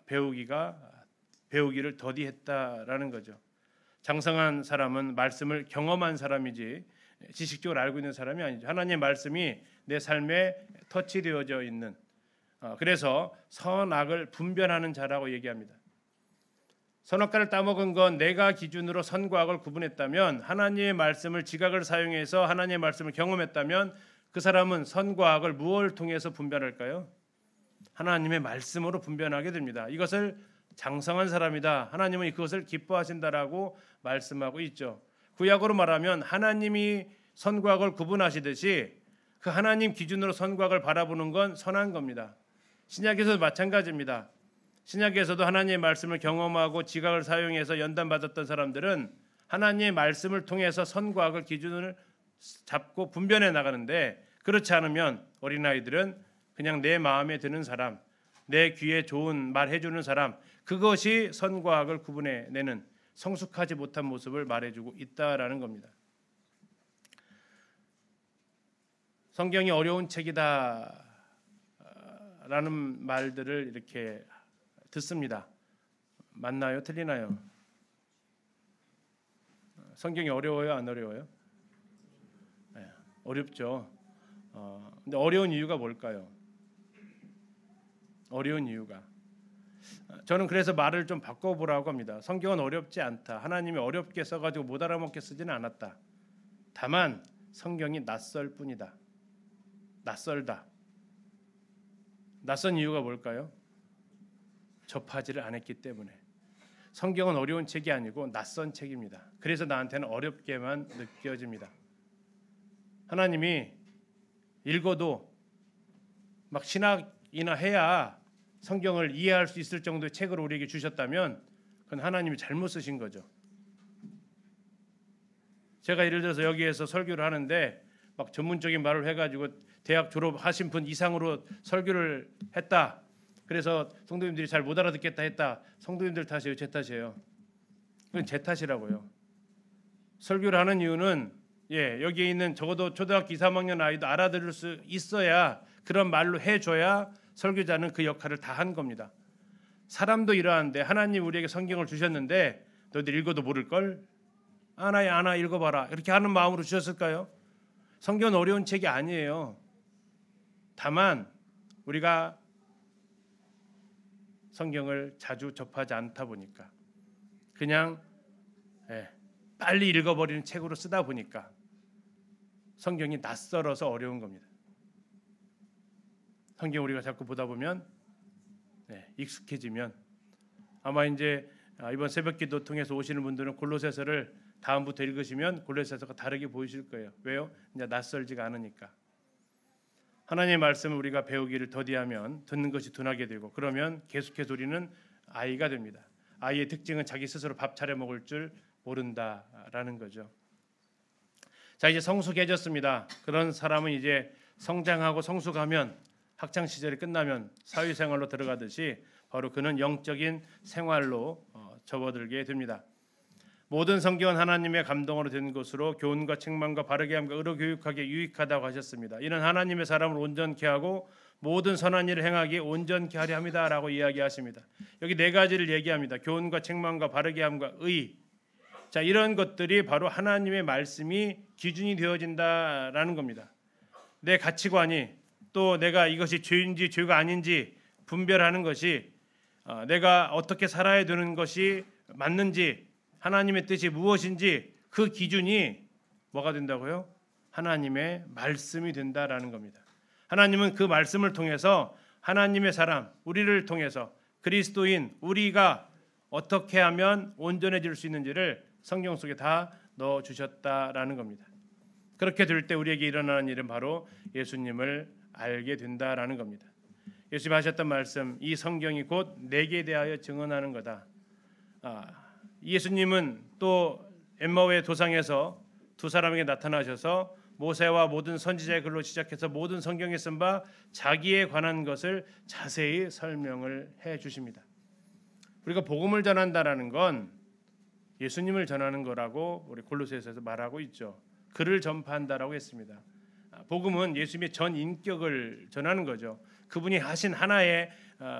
배우기를 더디했다라는 거죠. 장성한 사람은 말씀을 경험한 사람이지 지식적으로 알고 있는 사람이 아니죠. 하나님의 말씀이 내 삶에 터치되어져 있는 그래서 선악을 분별하는 자라고 얘기합니다. 선악과를 따먹은 건 내가 기준으로 선과 악을 구분했다면 하나님의 말씀을 지각을 사용해서 하나님의 말씀을 경험했다면 그 사람은 선과 악을 무엇을 통해서 분별할까요? 하나님의 말씀으로 분별하게 됩니다. 이것을 장성한 사람이다. 하나님은 그것을 기뻐하신다라고 말씀하고 있죠. 구약으로 말하면 하나님이 선과 악을 구분하시듯이 그 하나님 기준으로 선과 악을 바라보는 건 선한 겁니다. 신약에서도 마찬가지입니다. 신약에서도 하나님의 말씀을 경험하고 지각을 사용해서 연단받았던 사람들은 하나님의 말씀을 통해서 선과 악을 기준을 잡고 분별해 나가는데 그렇지 않으면 어린아이들은 그냥 내 마음에 드는 사람, 내 귀에 좋은 말 해주는 사람 그것이 선과 악을 구분해내는 성숙하지 못한 모습을 말해주고 있다라는 겁니다. 성경이 어려운 책이다 라는 말들을 이렇게 듣습니다. 맞나요? 틀리나요? 성경이 어려워요? 안 어려워요? 네, 어렵죠. 근데 어려운 이유가 뭘까요? 어려운 이유가 저는 그래서 말을 좀 바꿔보라고 합니다. 성경은 어렵지 않다. 하나님이 어렵게 써가지고 못 알아먹게 쓰지는 않았다. 다만 성경이 낯설 뿐이다. 낯설다. 낯선 이유가 뭘까요? 접하지를 않았기 때문에. 성경은 어려운 책이 아니고 낯선 책입니다. 그래서 나한테는 어렵게만 느껴집니다. 하나님이 읽어도 막 신학이나 해야 성경을 이해할 수 있을 정도의 책을 우리에게 주셨다면 그건 하나님이 잘못 쓰신 거죠. 제가 예를 들어서 여기에서 설교를 하는데 막 전문적인 말을 해가지고 대학 졸업하신 분 이상으로 설교를 했다. 그래서 성도님들이 잘 못 알아듣겠다 했다. 성도님들 탓이에요, 제 탓이에요? 그건 제 탓이라고요. 설교를 하는 이유는 여기에 있는 적어도 초등학교 2, 3학년 아이도 알아들을 수 있어야, 그런 말로 해줘야 설교자는 그 역할을 다 한 겁니다. 사람도 이러한데 하나님 우리에게 성경을 주셨는데 너희들 읽어도 모를걸? 아나 읽어봐라 이렇게 하는 마음으로 주셨을까요? 성경은 어려운 책이 아니에요. 다만 우리가 성경을 자주 접하지 않다 보니까 그냥 빨리 읽어버리는 책으로 쓰다 보니까 성경이 낯설어서 어려운 겁니다. 성경 우리가 자꾸 보다 보면 익숙해지면 아마 이제 이번 새벽기도 통해서 오시는 분들은 골로새서를 다음부터 읽으시면 골로새서가 다르게 보이실 거예요. 왜요? 이제 낯설지가 않으니까. 하나님의 말씀을 우리가 배우기를 더디하면 듣는 것이 둔하게 되고, 그러면 계속해서 우리는 아이가 됩니다. 아이의 특징은 자기 스스로 밥 차려 먹을 줄 모른다라는 거죠. 자, 이제 성숙해졌습니다. 그런 사람은 이제 성장하고 성숙하면, 학창 시절이 끝나면 사회생활로 들어가듯이 바로 그는 영적인 생활로 접어들게 됩니다. 모든 성경은 하나님의 감동으로 된 것으로 교훈과 책망과 바르게 함과 의로 교육하기에 유익하다고 하셨습니다. 이는 하나님의 사람을 온전케 하고 모든 선한 일을 행하기에 온전케 하려 함이다라고 이야기하십니다. 여기 네 가지를 얘기합니다. 교훈과 책망과 바르게 함과 의. 자, 이런 것들이 바로 하나님의 말씀이 기준이 되어진다라는 겁니다. 내 가치관이, 또 내가 이것이 죄인지 죄가 아닌지 분별하는 것이, 내가 어떻게 살아야 되는 것이 맞는지, 하나님의 뜻이 무엇인지, 그 기준이 뭐가 된다고요? 하나님의 말씀이 된다라는 겁니다. 하나님은 그 말씀을 통해서 하나님의 사람, 우리를 통해서 그리스도인 우리가 어떻게 하면 온전해질 수 있는지를 성경 속에 다 넣어주셨다라는 겁니다. 그렇게 될 때 우리에게 일어나는 일은 바로 예수님을 알게 된다라는 겁니다. 예수님 하셨던 말씀, 이 성경이 곧 내게 대하여 증언하는 거다. 예수님은 또 엠마오의 도상에서 두 사람에게 나타나셔서 모세와 모든 선지자의 글로 시작해서 모든 성경에 쓴 바 자기에 관한 것을 자세히 설명을 해 주십니다. 우리가 복음을 전한다라는 건 예수님을 전하는 거라고 우리 골로새서에서 말하고 있죠. 그를 전파한다라고 했습니다. 복음은 예수님의 전 인격을 전하는 거죠. 그분이 하신 하나의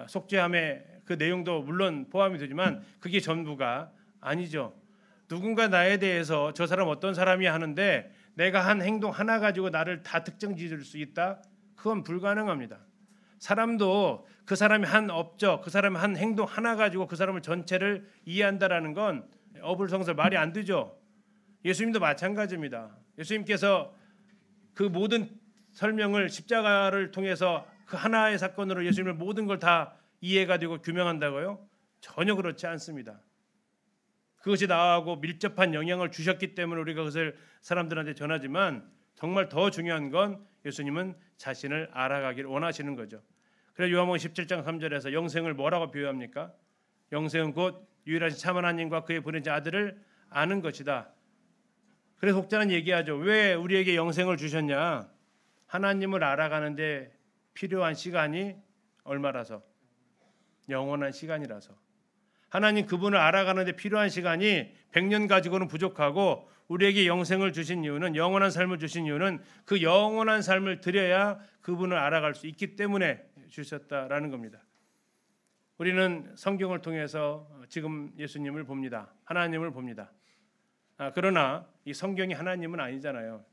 속죄함의 그 내용도 물론 포함이 되지만 그게 전부가 아니죠. 누군가 나에 대해서 저 사람 어떤 사람이 하는데 내가 한 행동 하나 가지고 나를 다 특정 지을 수 있다? 그건 불가능합니다. 사람도 그 사람이 한 업적, 그 사람이 한 행동 하나 가지고 그 사람을 전체를 이해한다라는 건 어불성설, 말이 안 되죠. 예수님도 마찬가지입니다. 예수님께서 그 모든 설명을 십자가를 통해서 그 하나의 사건으로 예수님을 모든 걸 다 이해가 되고 규명한다고요? 전혀 그렇지 않습니다. 그것이 나하고 밀접한 영향을 주셨기 때문에 우리가 그것을 사람들한테 전하지만 정말 더 중요한 건 예수님은 자신을 알아가기를 원하시는 거죠. 그래서 요한복음 17장 3절에서 영생을 뭐라고 비유합니까? 영생은 곧 유일하신 참 하나님과 그의 보내신 아들을 아는 것이다. 그래서 혹자는 얘기하죠. 왜 우리에게 영생을 주셨냐? 하나님을 알아가는데 필요한 시간이 얼마라서? 영원한 시간이라서. 하나님 그분을 알아가는데 필요한 시간이 100년 가지고는 부족하고 우리에게 영생을 주신 이유는, 영원한 삶을 주신 이유는 그 영원한 삶을 드려야 그분을 알아갈 수 있기 때문에 주셨다라는 겁니다. 우리는 성경을 통해서 지금 예수님을 봅니다. 하나님을 봅니다. 그러나 이 성경이 하나님은 아니잖아요.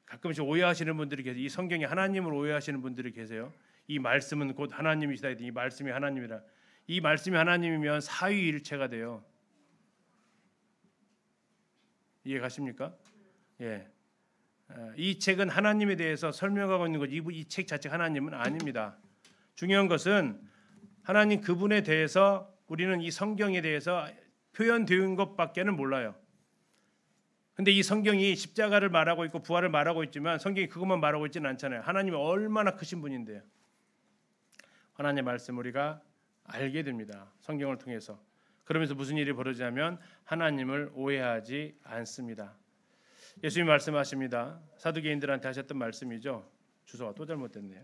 가끔씩 오해하시는 분들이 계세요. 이 성경이 하나님을 오해하시는 분들이 계세요. 이 말씀은 곧 하나님이시다. 이 말씀이 하나님이라. 이 말씀이 하나님이면 사위일체가 돼요. 이해 가십니까? 예. 이 책은 하나님에 대해서 설명하고 있는 거지 이 책 자체가 하나님은 아닙니다. 중요한 것은 하나님 그분에 대해서 우리는 이 성경에 대해서 표현되는 것밖에는 몰라요. 근데 이 성경이 십자가를 말하고 있고 부활을 말하고 있지만 성경이 그것만 말하고 있지는 않잖아요. 하나님이 얼마나 크신 분인데요. 하나님의 말씀 우리가 알게 됩니다. 성경을 통해서. 그러면서 무슨 일이 벌어지냐면 하나님을 오해하지 않습니다. 예수님이 말씀하십니다. 사두개인들한테 하셨던 말씀이죠. 주소가 또 잘못됐네요.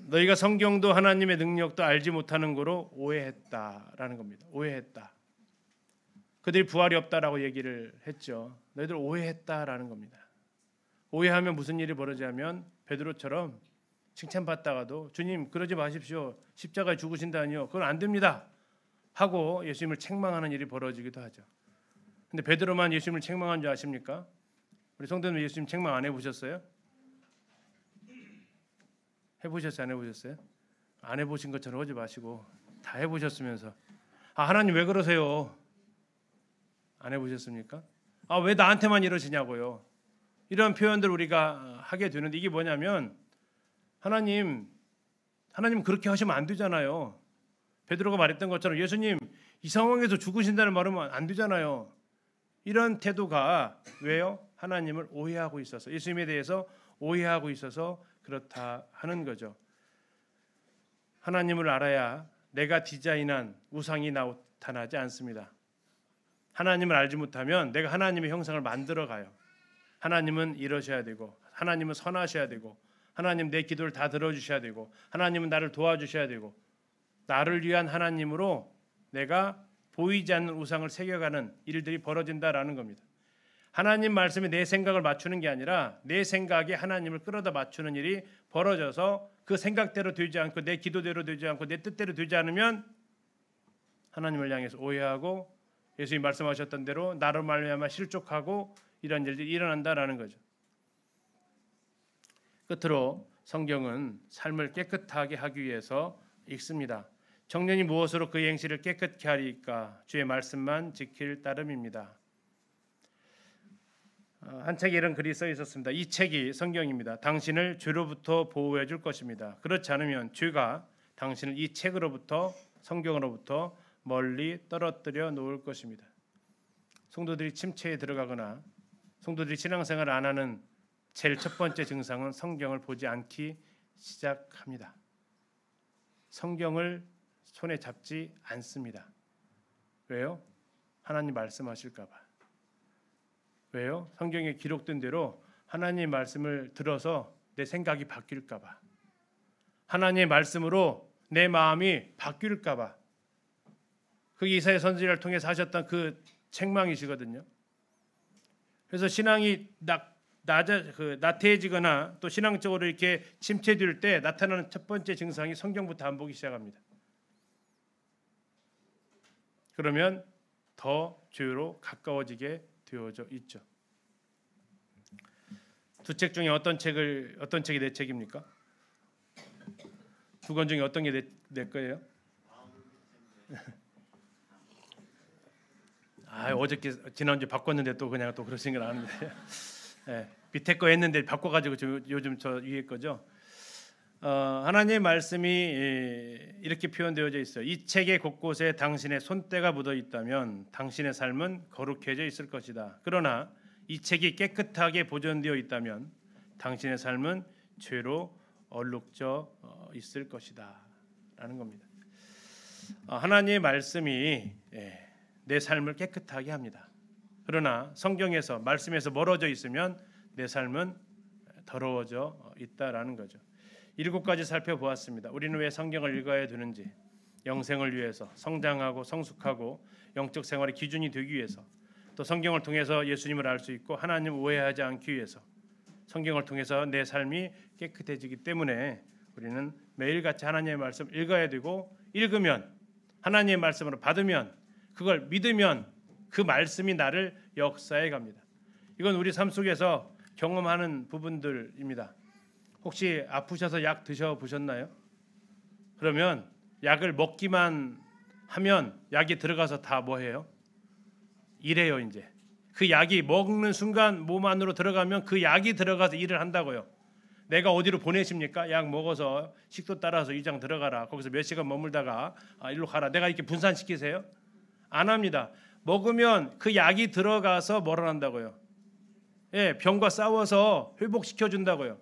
너희가 성경도 하나님의 능력도 알지 못하는 거로 오해했다라는 겁니다. 오해했다. 그들이 부활이 없다라고 얘기를 했죠. 너희들 오해했다라는 겁니다. 오해하면 무슨 일이 벌어지냐면 베드로처럼 칭찬받다가도 주님 그러지 마십시오. 십자가에 죽으신다니요. 그건 안 됩니다. 하고 예수님을 책망하는 일이 벌어지기도 하죠. 근데 베드로만 예수님을 책망한 줄 아십니까? 우리 성도님 예수님 책망 안 해보셨어요? 해보셨어요? 안 해보셨어요? 안 해보신 것처럼 하지 마시고 다 해보셨으면서 하나님 왜 그러세요? 안 해보셨습니까? 왜 나한테만 이러시냐고요? 이런 표현들 우리가 하게 되는데 이게 뭐냐면 하나님 그렇게 하시면 안 되잖아요. 베드로가 말했던 것처럼 예수님 이 상황에서 죽으신다는 말하면 안 되잖아요. 이런 태도가 왜요? 하나님을 오해하고 있어서 예수님에 대해서 오해하고 있어서 그렇다 하는 거죠. 하나님을 알아야 내가 디자인한 우상이 나타나지 않습니다. 하나님을 알지 못하면 내가 하나님의 형상을 만들어가요. 하나님은 이러셔야 되고 하나님은 선하셔야 되고 하나님 내 기도를 다 들어주셔야 되고 하나님은 나를 도와주셔야 되고 나를 위한 하나님으로 내가 보이지 않는 우상을 새겨가는 일들이 벌어진다라는 겁니다. 하나님 말씀에 내 생각을 맞추는 게 아니라 내 생각에 하나님을 끌어다 맞추는 일이 벌어져서 그 생각대로 되지 않고 내 기도대로 되지 않고 내 뜻대로 되지 않으면 하나님을 향해서 오해하고 예수님이 말씀하셨던 대로 나로 말미암아 실족하고 이런 일들이 일어난다라는 거죠. 끝으로 성경은 삶을 깨끗하게 하기 위해서 읽습니다. 청년이 무엇으로 그의 행실을 깨끗게 하리까? 주의 말씀만 지킬 따름입니다. 한 책에 이런 글이 써 있었습니다. 이 책이 성경입니다. 당신을 죄로부터 보호해 줄 것입니다. 그렇지 않으면 죄가 당신을 이 책으로부터 성경으로부터 멀리 떨어뜨려 놓을 것입니다. 성도들이 침체에 들어가거나 성도들이 신앙생활을 안 하는 제일 첫 번째 증상은 성경을 보지 않기 시작합니다. 성경을 손에 잡지 않습니다. 왜요? 하나님 말씀하실까 봐. 왜요? 성경에 기록된 대로 하나님의 말씀을 들어서 내 생각이 바뀔까 봐. 하나님의 말씀으로 내 마음이 바뀔까 봐. 그게 이사야 선지자를 통해서 하셨던 그 책망이시거든요. 그래서 신앙이 나태해지거나 또 신앙적으로 이렇게 침체될 때 나타나는 첫 번째 증상이 성경부터 안 보기 시작합니다. 그러면 더 죄로 가까워지게 되어져 있죠. 두 책 중에 어떤 책이 내 책입니까? 두 권 중에 어떤 게 내 거예요? 어저께 지난주 바꿨는데 또 그냥 또 그러신 건 아는데 밑에 거 했는데 바꿔가지고 요즘 저 위에 거죠. 하나님의 말씀이 이렇게 표현되어져 있어요. 이 책의 곳곳에 당신의 손때가 묻어 있다면 당신의 삶은 거룩해져 있을 것이다. 그러나 이 책이 깨끗하게 보존되어 있다면 당신의 삶은 죄로 얼룩져 있을 것이다 라는 겁니다. 하나님의 말씀이 내 삶을 깨끗하게 합니다. 그러나 성경에서 말씀에서 멀어져 있으면 내 삶은 더러워져 있다라는 거죠. 7가지 살펴보았습니다. 우리는 왜 성경을 읽어야 되는지, 영생을 위해서, 성장하고 성숙하고 영적 생활의 기준이 되기 위해서, 또 성경을 통해서 예수님을 알 수 있고 하나님 오해하지 않기 위해서, 성경을 통해서 내 삶이 깨끗해지기 때문에 우리는 매일같이 하나님의 말씀 읽어야 되고, 읽으면 하나님의 말씀으로 받으면 그걸 믿으면 그 말씀이 나를 역사해 갑니다. 이건 우리 삶 속에서 경험하는 부분들입니다. 혹시 아프셔서 약 드셔보셨나요? 그러면 약을 먹기만 하면 약이 들어가서 다 뭐해요? 이래요 이제. 그 약이 먹는 순간 몸 안으로 들어가면 그 약이 들어가서 일을 한다고요. 내가 어디로 보내십니까? 약 먹어서 식도 따라서 위장 들어가라. 거기서 몇 시간 머물다가 일로 가라. 내가 이렇게 분산시키세요? 안 합니다. 먹으면 그 약이 들어가서 뭐라 한다고요? 예, 병과 싸워서 회복시켜 준다고요.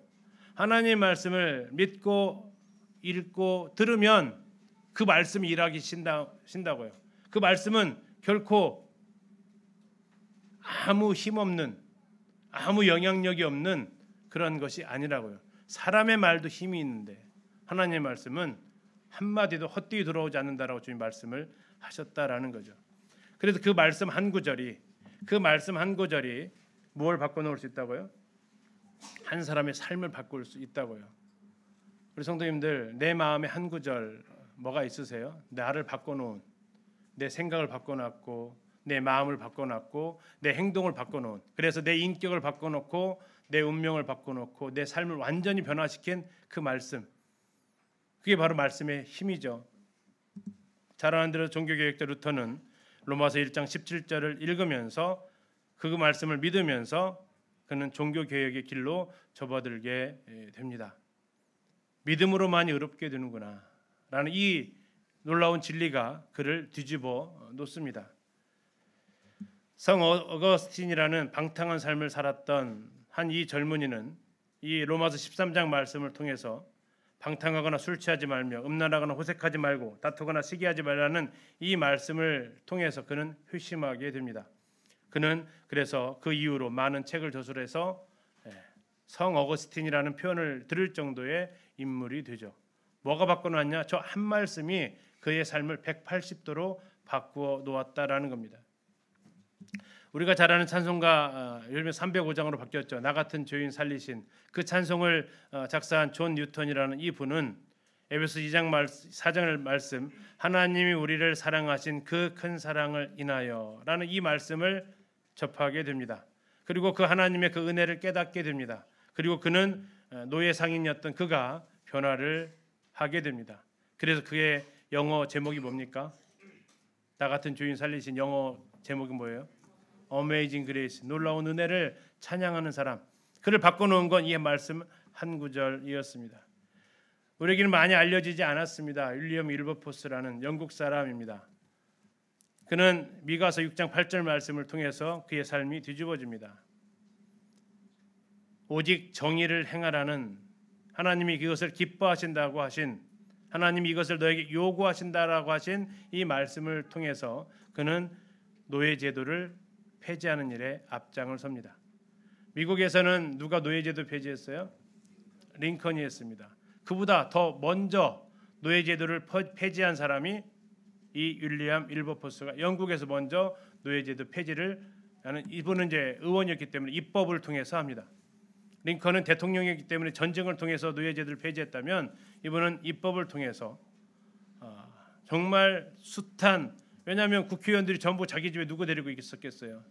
하나님의 말씀을 믿고 읽고 들으면 그 말씀이 일하기 신다고요. 그 말씀은 결코 아무 힘없는, 아무 영향력이 없는 그런 것이 아니라고요. 사람의 말도 힘이 있는데 하나님의 말씀은 한마디도 헛되이 들어오지 않는다라고 주님 말씀을 하셨다라는 거죠. 그래서 그 말씀 한 구절이 뭘 바꿔놓을 수 있다고요? 한 사람의 삶을 바꿀 수 있다고요. 우리 성도님들, 내 마음에 한 구절 뭐가 있으세요? 나를 바꿔놓은, 내 생각을 바꿔놨고, 내 마음을 바꿔놨고, 내 행동을 바꿔놓은, 그래서 내 인격을 바꿔놓고, 내 운명을 바꿔놓고, 내 삶을 완전히 변화시킨 그 말씀, 그게 바로 말씀의 힘이죠. 잘 아는 대로 종교개혁자 루터는 로마서 1장 17절을 읽으면서 그 말씀을 믿으면서 그는 종교개혁의 길로 접어들게 됩니다. 믿음으로만이 의롭게 되는구나 라는 이 놀라운 진리가 그를 뒤집어 놓습니다. 성 어거스틴이라는 방탕한 삶을 살았던 한 이 젊은이는 이 로마서 13장 말씀을 통해서 방탕하거나 술 취하지 말며 음란하거나 호색하지 말고 다투거나 시기하지 말라는 이 말씀을 통해서 그는 회심하게 됩니다. 그는 그래서 그 이후로 많은 책을 저술해서 성 어거스틴이라는 표현을 들을 정도의 인물이 되죠. 뭐가 바꿔놨냐? 저 한 말씀이 그의 삶을 180도로 바꾸어 놓았다라는 겁니다. 우리가 잘 아는 찬송가 열매 305장으로 바뀌었죠. 나 같은 죄인 살리신 그 찬송을 작사한 존 뉴턴이라는 이 분은 에베소 2장 4장을 말씀, 하나님이 우리를 사랑하신 그 큰 사랑을 인하여라는 이 말씀을 접하게 됩니다. 그리고 그 하나님의 그 은혜를 깨닫게 됩니다. 그리고 그는 노예 상인이었던 그가 변화를 하게 됩니다. 그래서 그의 영어 제목이 뭡니까? 나 같은 죄인 살리신 영어 제목이 뭐예요? Amazing Grace, 놀라운 은혜를 찬양하는 사람. 그를 바꿔놓은 건 이 말씀 한 구절이었습니다. 우리에게는 많이 알려지지 않았습니다. 윌리엄 윌버포스라는 영국 사람입니다. 그는 미가서 6장 8절 말씀을 통해서 그의 삶이 뒤집어집니다. 오직 정의를 행하라는, 하나님이 그것을 기뻐하신다고 하신, 하나님이 이것을 너에게 요구하신다라고 하신 이 말씀을 통해서 그는 노예 제도를 폐지하는 일에 앞장을 섭니다. 미국에서는 누가 노예 제도 폐지했어요? 링컨이 했습니다. 그보다 더 먼저 노예 제도를 폐지한 사람이 이 윌리엄 윌버포스가 영국에서 먼저 노예 제도 폐지를 하는, 이분은 이제 의원이었기 때문에 입법을 통해서 합니다. 링컨은 대통령이었기 때문에 전쟁을 통해서 노예 제도를 폐지했다면 이분은 입법을 통해서 정말 숱한, 왜냐하면 국회의원들이 전부 자기 집에 누구 데리고 있었겠어요?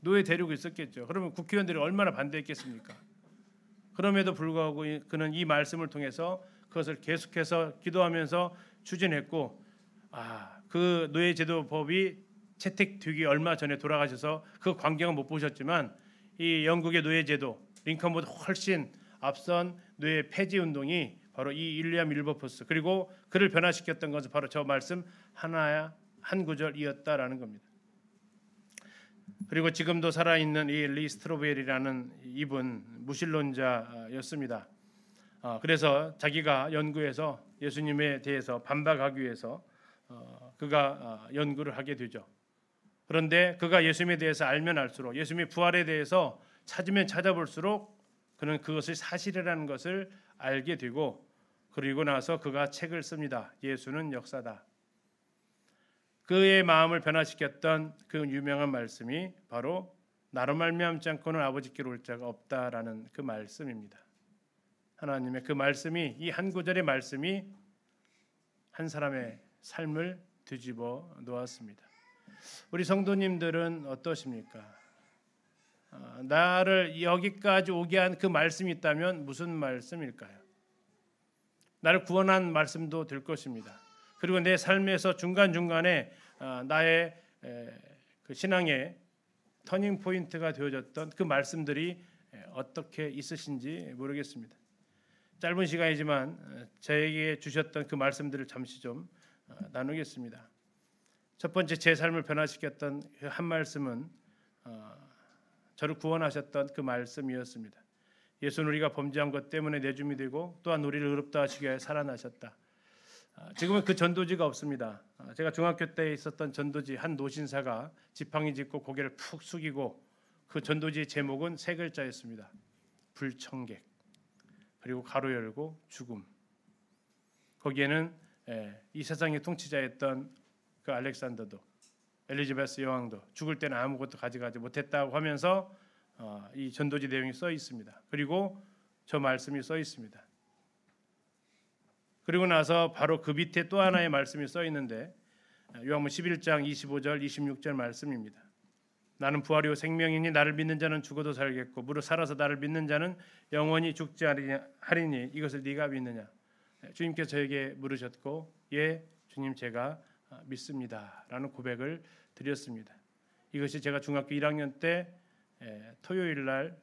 노예 데리고 있었겠죠. 그러면 국회의원들이 얼마나 반대했겠습니까? 그럼에도 불구하고 그는 이 말씀을 통해서 그것을 계속해서 기도하면서 추진했고, 그 노예 제도법이 채택되기 얼마 전에 돌아가셔서 그 광경은 못 보셨지만 이 영국의 노예 제도, 링컨보다 훨씬 앞선 노예 폐지 운동이 바로 이 윌리엄 윌버포스, 그리고 그를 변화시켰던 것은 바로 저 말씀 한 구절이었다라는 겁니다. 그리고 지금도 살아있는 이 리 스트로벨이라는 이분 무신론자였습니다. 그래서 자기가 연구해서 예수님에 대해서 반박하기 위해서 그가 연구를 하게 되죠. 그런데 그가 예수님에 대해서 알면 알수록, 예수님의 부활에 대해서 찾으면 찾아볼수록 그는 그것을 사실이라는 것을 알게 되고, 그리고 나서 그가 책을 씁니다. 예수는 역사다. 그의 마음을 변화시켰던 그 유명한 말씀이 바로 나로 말미암지 않고는 아버지께로 올 자가 없다라는 그 말씀입니다. 하나님의 그 말씀이, 이 한 구절의 말씀이 한 사람의 삶을 뒤집어 놓았습니다. 우리 성도님들은 어떠십니까? 나를 여기까지 오게 한 그 말씀이 있다면 무슨 말씀일까요? 나를 구원한 말씀도 될 것입니다. 그리고 내 삶에서 중간중간에 나의 그 신앙의 터닝 포인트가 되어졌던 그 말씀들이 어떻게 있으신지 모르겠습니다. 짧은 시간이지만 저에게 주셨던 그 말씀들을 잠시 좀 나누겠습니다. 첫 번째, 제 삶을 변화시켰던 그 한 말씀은 저를 구원하셨던 그 말씀이었습니다. 예수는 우리가 범죄한 것 때문에 내줌이 되고 또한 우리를 의롭다 하시기 위해 살아나셨다. 지금은 그 전도지가 없습니다. 제가 중학교 때 있었던 전도지 한 노신사가 지팡이 짚고 고개를 푹 숙이고 그 전도지의 제목은 세 글자였습니다. 불청객. 그리고 가로 열고 죽음. 거기에는 이 세상의 통치자였던 그 알렉산더도, 엘리자베스 여왕도 죽을 때는 아무것도 가져가지 못했다고 하면서 이 전도지 내용이 써 있습니다. 그리고 저 말씀이 써 있습니다. 그리고 나서 바로 그 밑에 또 하나의 말씀이 써 있는데 요한복음 11장 25절 26절 말씀입니다. 나는 부활이요 생명이니 나를 믿는 자는 죽어도 살겠고 무릇 살아서 나를 믿는 자는 영원히 죽지 하리니 이것을 네가 믿느냐. 주님께서 저에게 물으셨고 예 주님 제가 믿습니다 라는 고백을 드렸습니다. 이것이 제가 중학교 1학년 때 토요일 날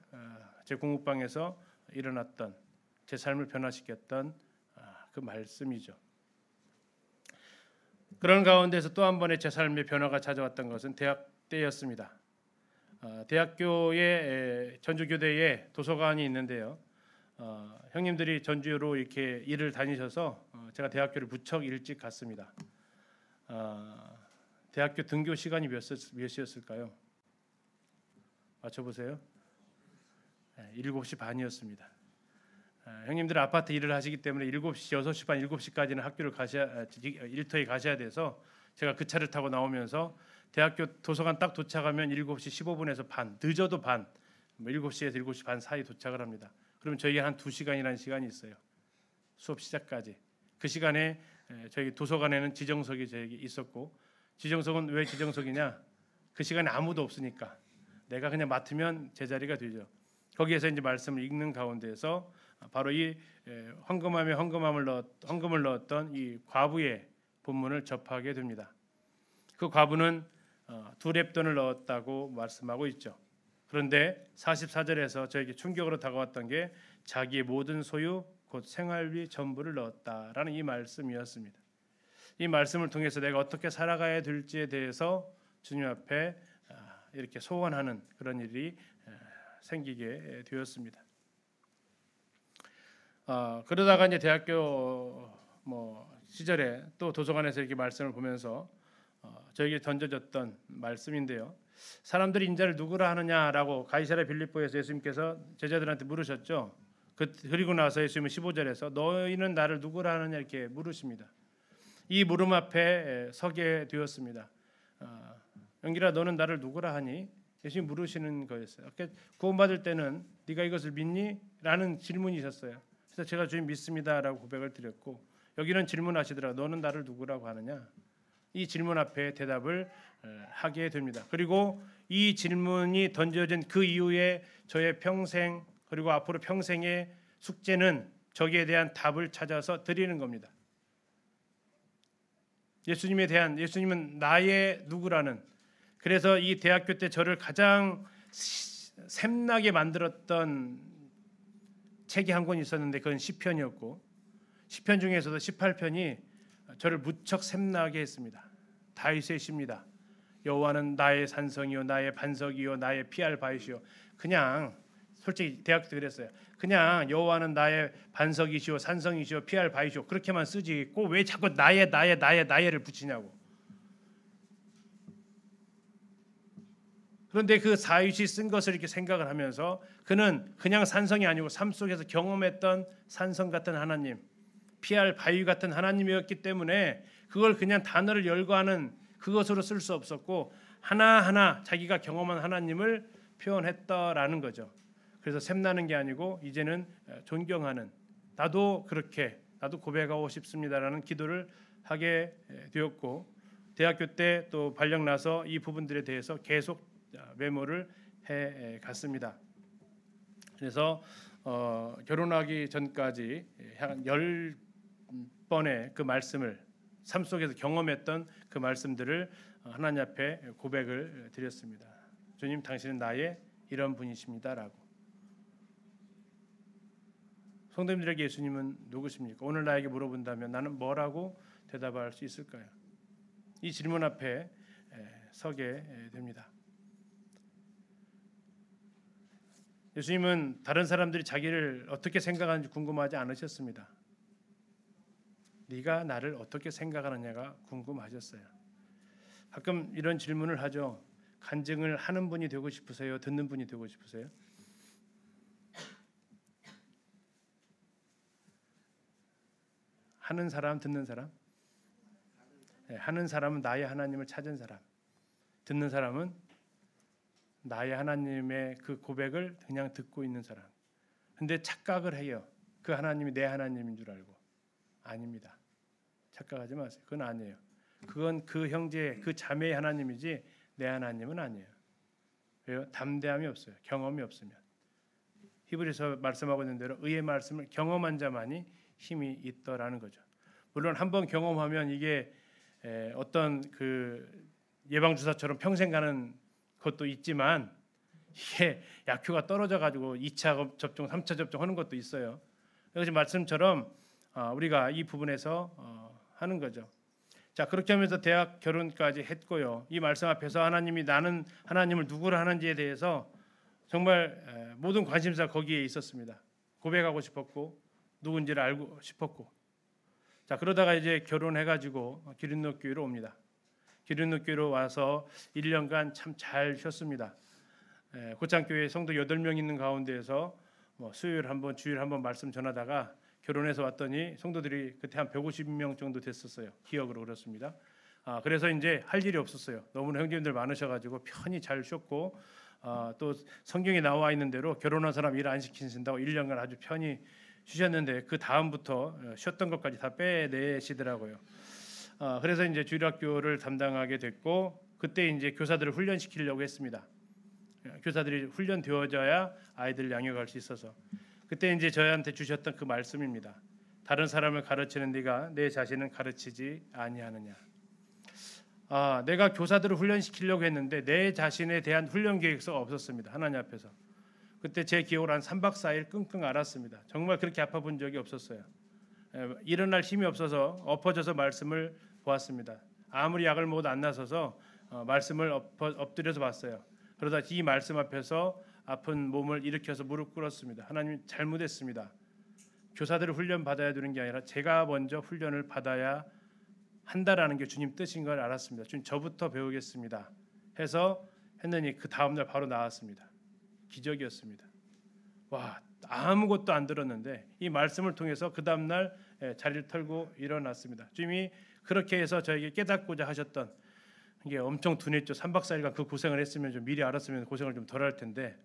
제 공부방에서 일어났던 제 삶을 변화시켰던 그 말씀이죠. 그런 가운데서 또 한 번의 제 삶의 변화가 찾아왔던 것은 대학 때였습니다. 대학교에 전주교대에 도서관이 있는데요. 형님들이 전주로 이렇게 일을 다니셔서 제가 대학교를 무척 일찍 갔습니다. 대학교 등교 시간이 몇 시였을까요? 맞춰보세요. 7시 반이었습니다. 형님들 아파트 일을 하시기 때문에 7시, 6시 반, 7시까지는 학교를 일터에 가셔야 돼서 제가 그 차를 타고 나오면서 대학교 도서관 딱 도착하면 7시 15분에서 반, 늦어도 반, 7시에서 7시 반 사이 도착을 합니다. 그러면 저희가 한 2시간이라는 시간이 있어요. 수업 시작까지. 그 시간에 저희 도서관에는 지정석이 저에게 있었고 지정석은 왜 지정석이냐? 그 시간에 아무도 없으니까 내가 그냥 맡으면 제 자리가 되죠. 거기에서 이제 말씀을 읽는 가운데서 바로 이 헌금을 넣었던 이 과부의 본문을 접하게 됩니다. 그 과부는 2렙돈을 넣었다고 말씀하고 있죠. 그런데 44절에서 저에게 충격으로 다가왔던 게 자기의 모든 소유 곧 생활비 전부를 넣었다라는 이 말씀이었습니다. 이 말씀을 통해서 내가 어떻게 살아가야 될지에 대해서 주님 앞에 이렇게 소원하는 그런 일이 생기게 되었습니다. 그러다가 이제 대학교 시절에 또 도서관에서 이렇게 말씀을 보면서 저에게 던져졌던 말씀인데요. 사람들이 인자를 누구라 하느냐라고 가이사랴 빌립보에서 예수님께서 제자들한테 물으셨죠. 그리고 나서 예수님은 15절에서 너희는 나를 누구라 하느냐 이렇게 물으십니다. 이 물음 앞에 서게 되었습니다. 영길아 너는 나를 누구라 하니? 예수님 물으시는 거였어요. 구원받을 때는 네가 이것을 믿니? 라는 질문이 있었어요. 그래서 제가 주님 믿습니다라고 고백을 드렸고 여기는 질문하시더라고요. 너는 나를 누구라고 하느냐? 이 질문 앞에 대답을 하게 됩니다. 그리고 이 질문이 던져진 그 이후에 저의 평생 그리고 앞으로 평생의 숙제는 저기에 대한 답을 찾아서 드리는 겁니다. 예수님은 나의 누구라는, 그래서 이 대학교 때 저를 가장 샘나게 만들었던 책이 한 권 있었는데 그건 시편이었고 시편 중에서도 18편이 저를 무척 샘나게 했습니다. 다윗의 시입니다. 여호와는 나의 산성이요 나의 반석이요 나의 피할 바위시요. 그냥 솔직히 대학 때 그랬어요. 그냥 여호와는 나의 반석이시오 산성이시오 피할 바위시오 그렇게만 쓰지 꼭 왜 자꾸 나의 붙이냐고. 그런데 그 다윗이 쓴 것을 이렇게 생각을 하면서 그는 그냥 산성이 아니고 삶 속에서 경험했던 산성 같은 하나님, 피할 바위 같은 하나님이었기 때문에 그걸 그냥 단어를 열거하는 그것으로 쓸 수 없었고 하나하나 자기가 경험한 하나님을 표현했다라는 거죠. 그래서 샘나는 게 아니고 이제는 존경하는, 나도 고백하고 싶습니다라는 기도를 하게 되었고 대학교 때 또 발령 나서 이 부분들에 대해서 계속 메모를 해 갔습니다. 그래서 결혼하기 전까지 한 10번의 그 말씀을 삶 속에서 경험했던 그 말씀들을 하나님 앞에 고백을 드렸습니다. 주님 당신은 나의 이런 분이십니다라고. 성도님들에게 예수님은 누구십니까? 오늘 나에게 물어본다면 나는 뭐라고 대답할 수 있을까요? 이 질문 앞에 서게 됩니다. 예수님은 다른 사람들이 자기를 어떻게 생각하는지 궁금하지 않으셨습니다. 네가 나를 어떻게 생각하느냐가 궁금하셨어요. 가끔 이런 질문을 하죠. 간증을 하는 분이 되고 싶으세요? 듣는 분이 되고 싶으세요? 하는 사람, 듣는 사람? 하는 사람은 나의 하나님을 찾은 사람. 듣는 사람은 나의 하나님의 그 고백을 그냥 듣고 있는 사람. 근데 착각을 해요. 그 하나님이 내 하나님인 줄 알고. 아닙니다. 착각하지 마세요. 그건 아니에요. 그건 그 형제, 그 자매의 하나님이지 내 하나님은 아니에요. 왜요? 담대함이 없어요. 경험이 없으면. 히브리서 말씀하고 있는 대로 의의 말씀을 경험한 자만이 힘이 있더라는 거죠. 물론 한번 경험하면 이게 어떤 그 예방주사처럼 평생 가는 것도 있지만 이게 약효가 떨어져 가지고 2차 접종, 3차 접종하는 것도 있어요. 그래서 말씀처럼 우리가 이 부분에서 하는 거죠. 자, 그렇게 하면서 대학 결혼까지 했고요. 이 말씀 앞에서 하나님이 나는 하나님을 누구를 하는지에 대해서 정말 모든 관심사 거기에 있었습니다. 고백하고 싶었고 누군지를 알고 싶었고. 자, 그러다가 이제 결혼해가지고 기린노교회로 옵니다. 기린노교회로 와서 1년간 참 잘 쉬었습니다. 고창교회 성도 8명 있는 가운데에서 수요일 한번 주일 한번 말씀 전하다가 결혼해서 왔더니 성도들이 그때 한 150명 정도 됐었어요. 기억으로 그렇습니다. 그래서 이제 할 일이 없었어요. 너무나 형제님들 많으셔가지고 편히 잘 쉬었고 또 성경에 나와 있는 대로 결혼한 사람 일 안 시키신다고 1년간 아주 편히 쉬셨는데 그 다음부터 쉬었던 것까지 다 빼내시더라고요. 그래서 이제 주일학교를 담당하게 됐고 그때 이제 교사들을 훈련시키려고 했습니다. 교사들이 훈련되어져야 아이들을 양육할 수 있어서 그때 이제 저희한테 주셨던 그 말씀입니다. 다른 사람을 가르치는 네가 내 자신은 가르치지 아니하느냐. 내가 교사들을 훈련시키려고 했는데 내 자신에 대한 훈련 계획서가 없었습니다. 하나님 앞에서. 그때 제 기억으로 한 3박 4일 끙끙 앓았습니다. 정말 그렇게 아파본 적이 없었어요. 일어날 힘이 없어서 엎어져서 말씀을 보았습니다. 아무리 약을 먹어도 안 나서서 말씀을 엎드려서 봤어요. 그러다 이 말씀 앞에서 아픈 몸을 일으켜서 무릎 꿇었습니다. 하나님 잘못했습니다. 교사들을 훈련 받아야 되는 게 아니라 제가 먼저 훈련을 받아야 한다라는 게 주님 뜻인 걸 알았습니다. 주님 저부터 배우겠습니다. 해서 했느니 그 다음 날 바로 나왔습니다. 기적이었습니다. 와, 아무것도 안 들었는데 이 말씀을 통해서 그 다음 날 자리를 털고 일어났습니다. 주님이 그렇게 해서 저에게 깨닫고자 하셨던 이게 엄청 둔했죠. 3박 4일간 그 고생을 했으면 좀 미리 알았으면 고생을 좀 덜 할 텐데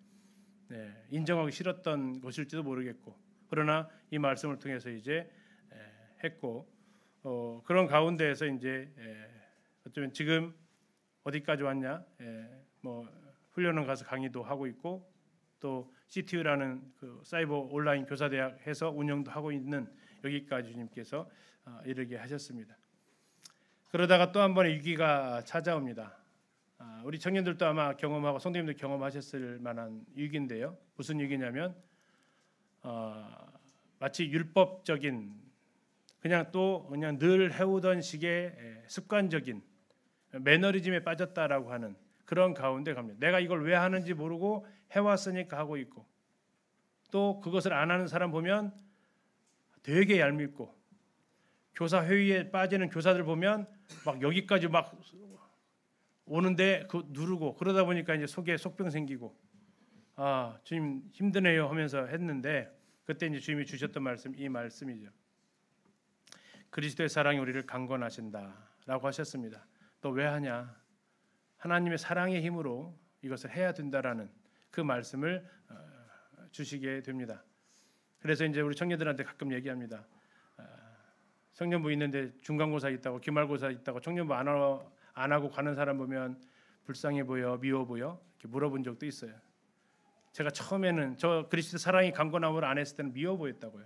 인정하기 싫었던 것일지도 모르겠고 그러나 이 말씀을 통해서 이제 했고 그런 가운데에서 이제 어쩌면 지금 어디까지 왔냐 뭐 훈련원 가서 강의도 하고 있고 또 CTU라는 그 사이버 온라인 교사대학 해서 운영도 하고 있는 여기까지 주님께서 이르게 하셨습니다. 그러다가 또 한 번의 위기가 찾아옵니다. 우리 청년들도 아마 경험하고 성도님들 경험하셨을 만한 위기인데요. 무슨 위기냐면 마치 율법적인 그냥 늘 해오던 식의 습관적인 매너리즘에 빠졌다라고 하는 그런 가운데 갑니다. 내가 이걸 왜 하는지 모르고 해왔으니까 하고 있고 또 그것을 안 하는 사람 보면 되게 얄밉고 교사 회의에 빠지는 교사들 보면 막 여기까지 막 오는데 그 누르고 그러다 보니까 이제 속에 속병 생기고 주님 힘드네요 하면서 했는데 그때 이제 주님이 주셨던 말씀 이 말씀이죠. 그리스도의 사랑이 우리를 강권하신다라고 하셨습니다. 또 왜 하냐? 하나님의 사랑의 힘으로 이것을 해야 된다라는 그 말씀을 주시게 됩니다. 그래서 이제 우리 청년들한테 가끔 얘기합니다. 청년부 있는데 중간고사 있다고 기말고사 있다고 청년부 안 하고 가는 사람 보면 불쌍해 보여 미워 보여 이렇게 물어본 적도 있어요. 제가 처음에는 저 그리스도 사랑이 강권함을 안 했을 때는 미워 보였다고요.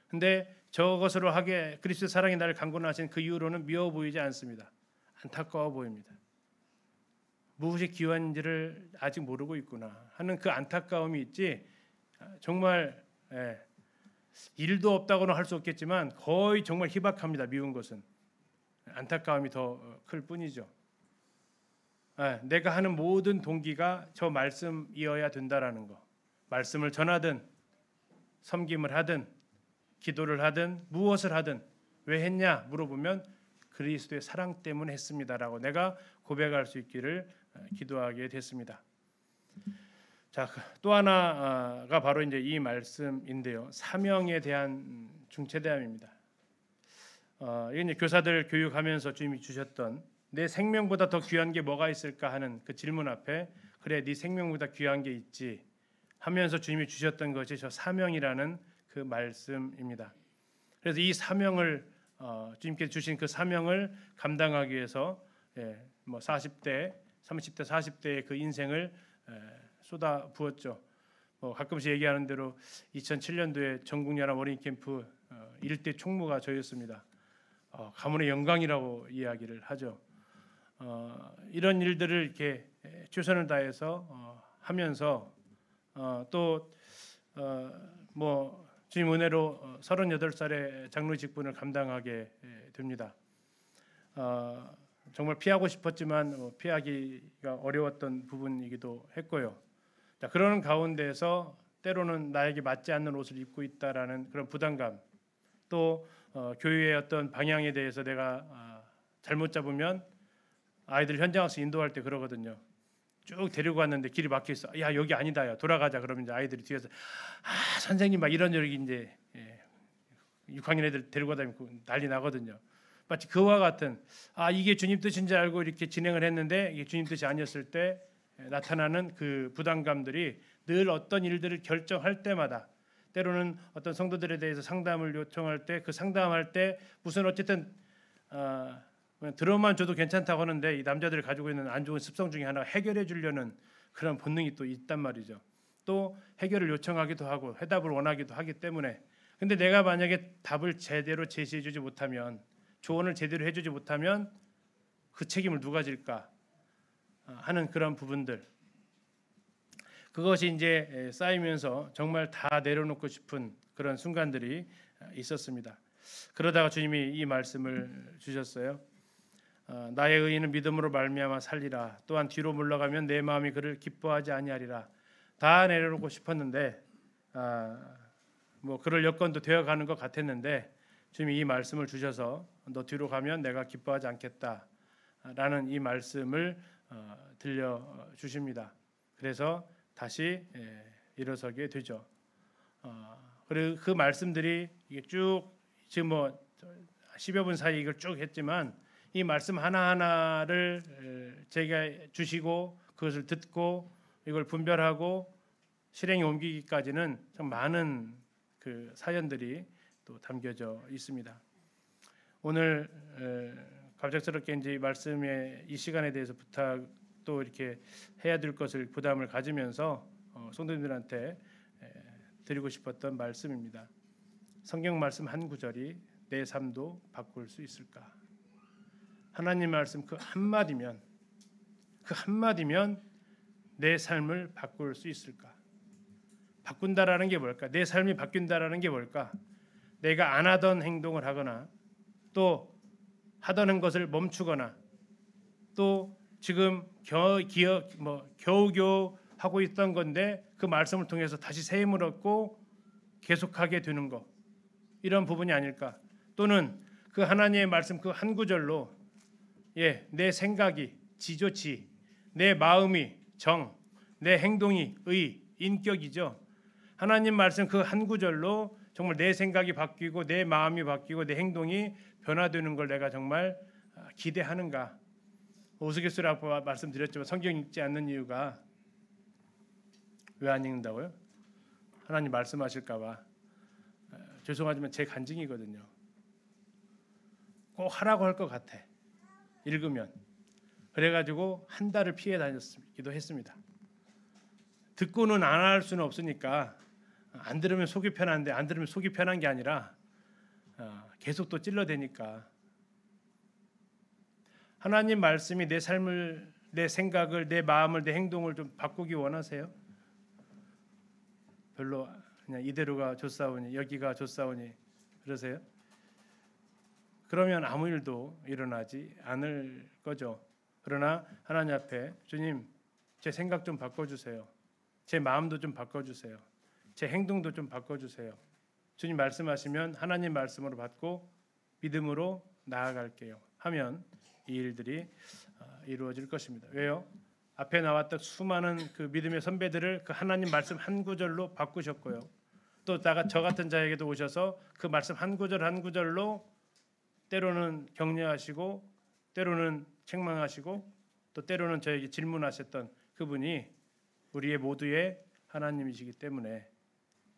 근데 저것으로 하게 그리스도 사랑이 나를 강권하신 그 이후로는 미워 보이지 않습니다. 안타까워 보입니다. 무엇이 귀한지를 아직 모르고 있구나 하는 그 안타까움이 있지. 정말 일도 없다고는 할 수 없겠지만 거의 정말 희박합니다. 미운 것은 안타까움이 더 클 뿐이죠. 내가 하는 모든 동기가 저 말씀이어야 된다라는 거. 말씀을 전하든 섬김을 하든 기도를 하든 무엇을 하든 왜 했냐 물어보면 그리스도의 사랑 때문에 했습니다라고 내가 고백할 수 있기를 기도하게 됐습니다. 자, 또 하나가 바로 이제 이 말씀인데요. 사명에 대한 중체대함입니다. 이게 교사들 교육하면서 주님이 주셨던 내 생명보다 더 귀한 게 뭐가 있을까 하는 그 질문 앞에 그래 네 생명보다 귀한 게 있지 하면서 주님이 주셨던 것이 저 사명이라는 그 말씀입니다. 그래서 이 사명을 주님께서 주신 그 사명을 감당하기 위해서 40대, 30대, 40대의 그 인생을 쏟아 부었죠. 가끔씩 얘기하는 대로 2007년도에 전국연합 어린이 캠프 일대 총무가 저였습니다. 가문의 영광이라고 이야기를 하죠. 이런 일들을 이렇게 최선을 다해서 하면서 또 주님 은혜로 38살에 장로 직분을 감당하게 됩니다. 정말 피하고 싶었지만 피하기가 어려웠던 부분이기도 했고요. 자, 그러는 가운데서 때로는 나에게 맞지 않는 옷을 입고 있다라는 그런 부담감, 또 교회의 어떤 방향에 대해서 내가 잘못 잡으면 아이들 현장학습 인도할 때 그러거든요. 쭉 데리고 갔는데 길이 막혀 있어. 야 여기 아니다. 야 돌아가자. 그러면 이제 아이들이 뒤에서 선생님 막 이런 얘기 이제 6학년 애들 데리고 다니고 난리 나거든요. 마치 그와 같은 이게 주님 뜻인지 알고 이렇게 진행을 했는데 이게 주님 뜻이 아니었을 때 나타나는 그 부담감들이 늘 어떤 일들을 결정할 때마다 때로는 어떤 성도들에 대해서 상담을 요청할 때 그 상담할 때 무슨 어쨌든 들어만 줘도 괜찮다고 하는데 이 남자들이 가지고 있는 안 좋은 습성 중에 하나가 해결해 주려는 그런 본능이 또 있단 말이죠. 또 해결을 요청하기도 하고 해답을 원하기도 하기 때문에 근데 내가 만약에 답을 제대로 제시해 주지 못하면 조언을 제대로 해주지 못하면 그 책임을 누가 질까 하는 그런 부분들 그것이 이제 쌓이면서 정말 다 내려놓고 싶은 그런 순간들이 있었습니다. 그러다가 주님이 이 말씀을 주셨어요. 나의 의인은 믿음으로 말미암아 살리라. 또한 뒤로 물러가면 내 마음이 그를 기뻐하지 아니하리라. 다 내려놓고 싶었는데 그럴 여건도 되어가는 것 같았는데 주님이 이 말씀을 주셔서 너 뒤로 가면 내가 기뻐하지 않겠다라는 이 말씀을 들려주십니다. 그래서 다시 일어서게 되죠. 그리고 그 말씀들이 이게 쭉 지금 10여 분 사이 이걸 쭉 했지만 이 말씀 하나하나를 제가 주시고 그것을 듣고 이걸 분별하고 실행에 옮기기까지는 참 많은 그 사연들이 또 담겨져 있습니다. 오늘 갑작스럽게 이제 이 말씀의 이 시간에 대해서 부탁 또 이렇게 해야 될 것을 부담을 가지면서 성도님들한테 드리고 싶었던 말씀입니다. 성경 말씀 한 구절이 내 삶도 바꿀 수 있을까? 하나님 말씀 그 한마디면 내 삶을 바꿀 수 있을까? 바꾼다라는 게 뭘까? 내 삶이 바뀐다라는 게 뭘까? 내가 안 하던 행동을 하거나 또 하던 것을 멈추거나 또 지금 겨우겨우 하고 있던 건데 그 말씀을 통해서 다시 새 힘을 얻고 계속하게 되는 것 이런 부분이 아닐까? 또는 그 하나님의 말씀 그 한 구절로 내 생각이 지조치, 내 마음이 정, 내 행동이 의, 인격이죠. 하나님 말씀 그 한 구절로 정말 내 생각이 바뀌고 내 마음이 바뀌고 내 행동이 변화되는 걸 내가 정말 기대하는가? 우스갯소리라고 말씀드렸지만 성경 읽지 않는 이유가 왜 안 읽는다고요? 하나님 말씀하실까 봐. 죄송하지만 제 간증이거든요. 꼭 하라고 할 것 같아. 읽으면. 그래가지고 한 달을 피해 다녔기도 했습니다. 듣고는 안 할 수는 없으니까 안 들으면 속이 편한데 안 들으면 속이 편한 게 아니라 계속 또 찔러대니까 하나님 말씀이 내 삶을 내 생각을, 내 마음을, 내 행동을 좀 바꾸기 원하세요? 별로 그냥 이대로가 좋사오니, 여기가 좋사오니 그러세요? 그러면 아무 일도 일어나지 않을 거죠. 그러나 하나님 앞에 주님, 제 생각 좀 바꿔주세요. 제 마음도 좀 바꿔주세요. 제 행동도 좀 바꿔주세요. 주님 말씀하시면 하나님 말씀으로 받고 믿음으로 나아갈게요 하면 이 일들이 이루어질 것입니다. 왜요? 앞에 나왔던 수많은 그 믿음의 선배들을 그 하나님 말씀 한 구절로 바꾸셨고요. 또 저 같은 자에게도 오셔서 그 말씀 한 구절 한 구절로 때로는 격려하시고 때로는 책망하시고 또 때로는 저에게 질문하셨던 그분이 우리의 모두의 하나님이시기 때문에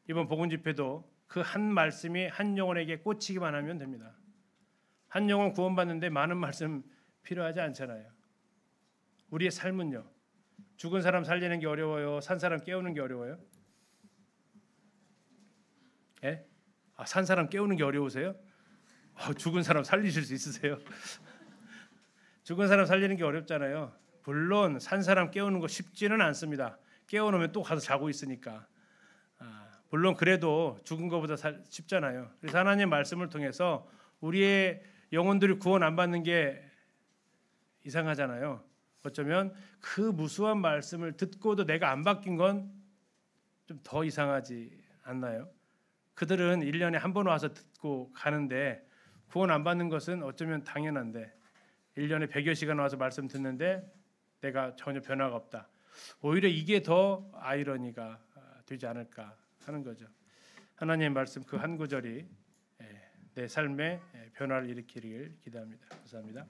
이번 복음 집회도 그 한 말씀이 한 영혼에게 꽂히기만 하면 됩니다. 한 영혼 구원받는데 많은 말씀 필요하지 않잖아요. 우리의 삶은요. 죽은 사람 살리는 게 어려워요? 산 사람 깨우는 게 어려워요? 예? 산 사람 깨우는 게 어려우세요? 죽은 사람 살리실 수 있으세요? 죽은 사람 살리는 게 어렵잖아요. 물론 산 사람 깨우는 거 쉽지는 않습니다. 깨워놓으면 또 가서 자고 있으니까. 물론 그래도 죽은 것보다 쉽잖아요. 그래서 하나님의 말씀을 통해서 우리의 영혼들이 구원 안 받는 게 이상하잖아요. 어쩌면 그 무수한 말씀을 듣고도 내가 안 바뀐 건 좀 더 이상하지 않나요? 그들은 1년에 한 번 와서 듣고 가는데 구원 안 받는 것은 어쩌면 당연한데 1년에 100여 시간 와서 말씀 듣는데 내가 전혀 변화가 없다. 오히려 이게 더 아이러니가 되지 않을까 하는 거죠. 하나님의 말씀 그 한 구절이 내 삶에 변화를 일으키길 기대합니다. 감사합니다.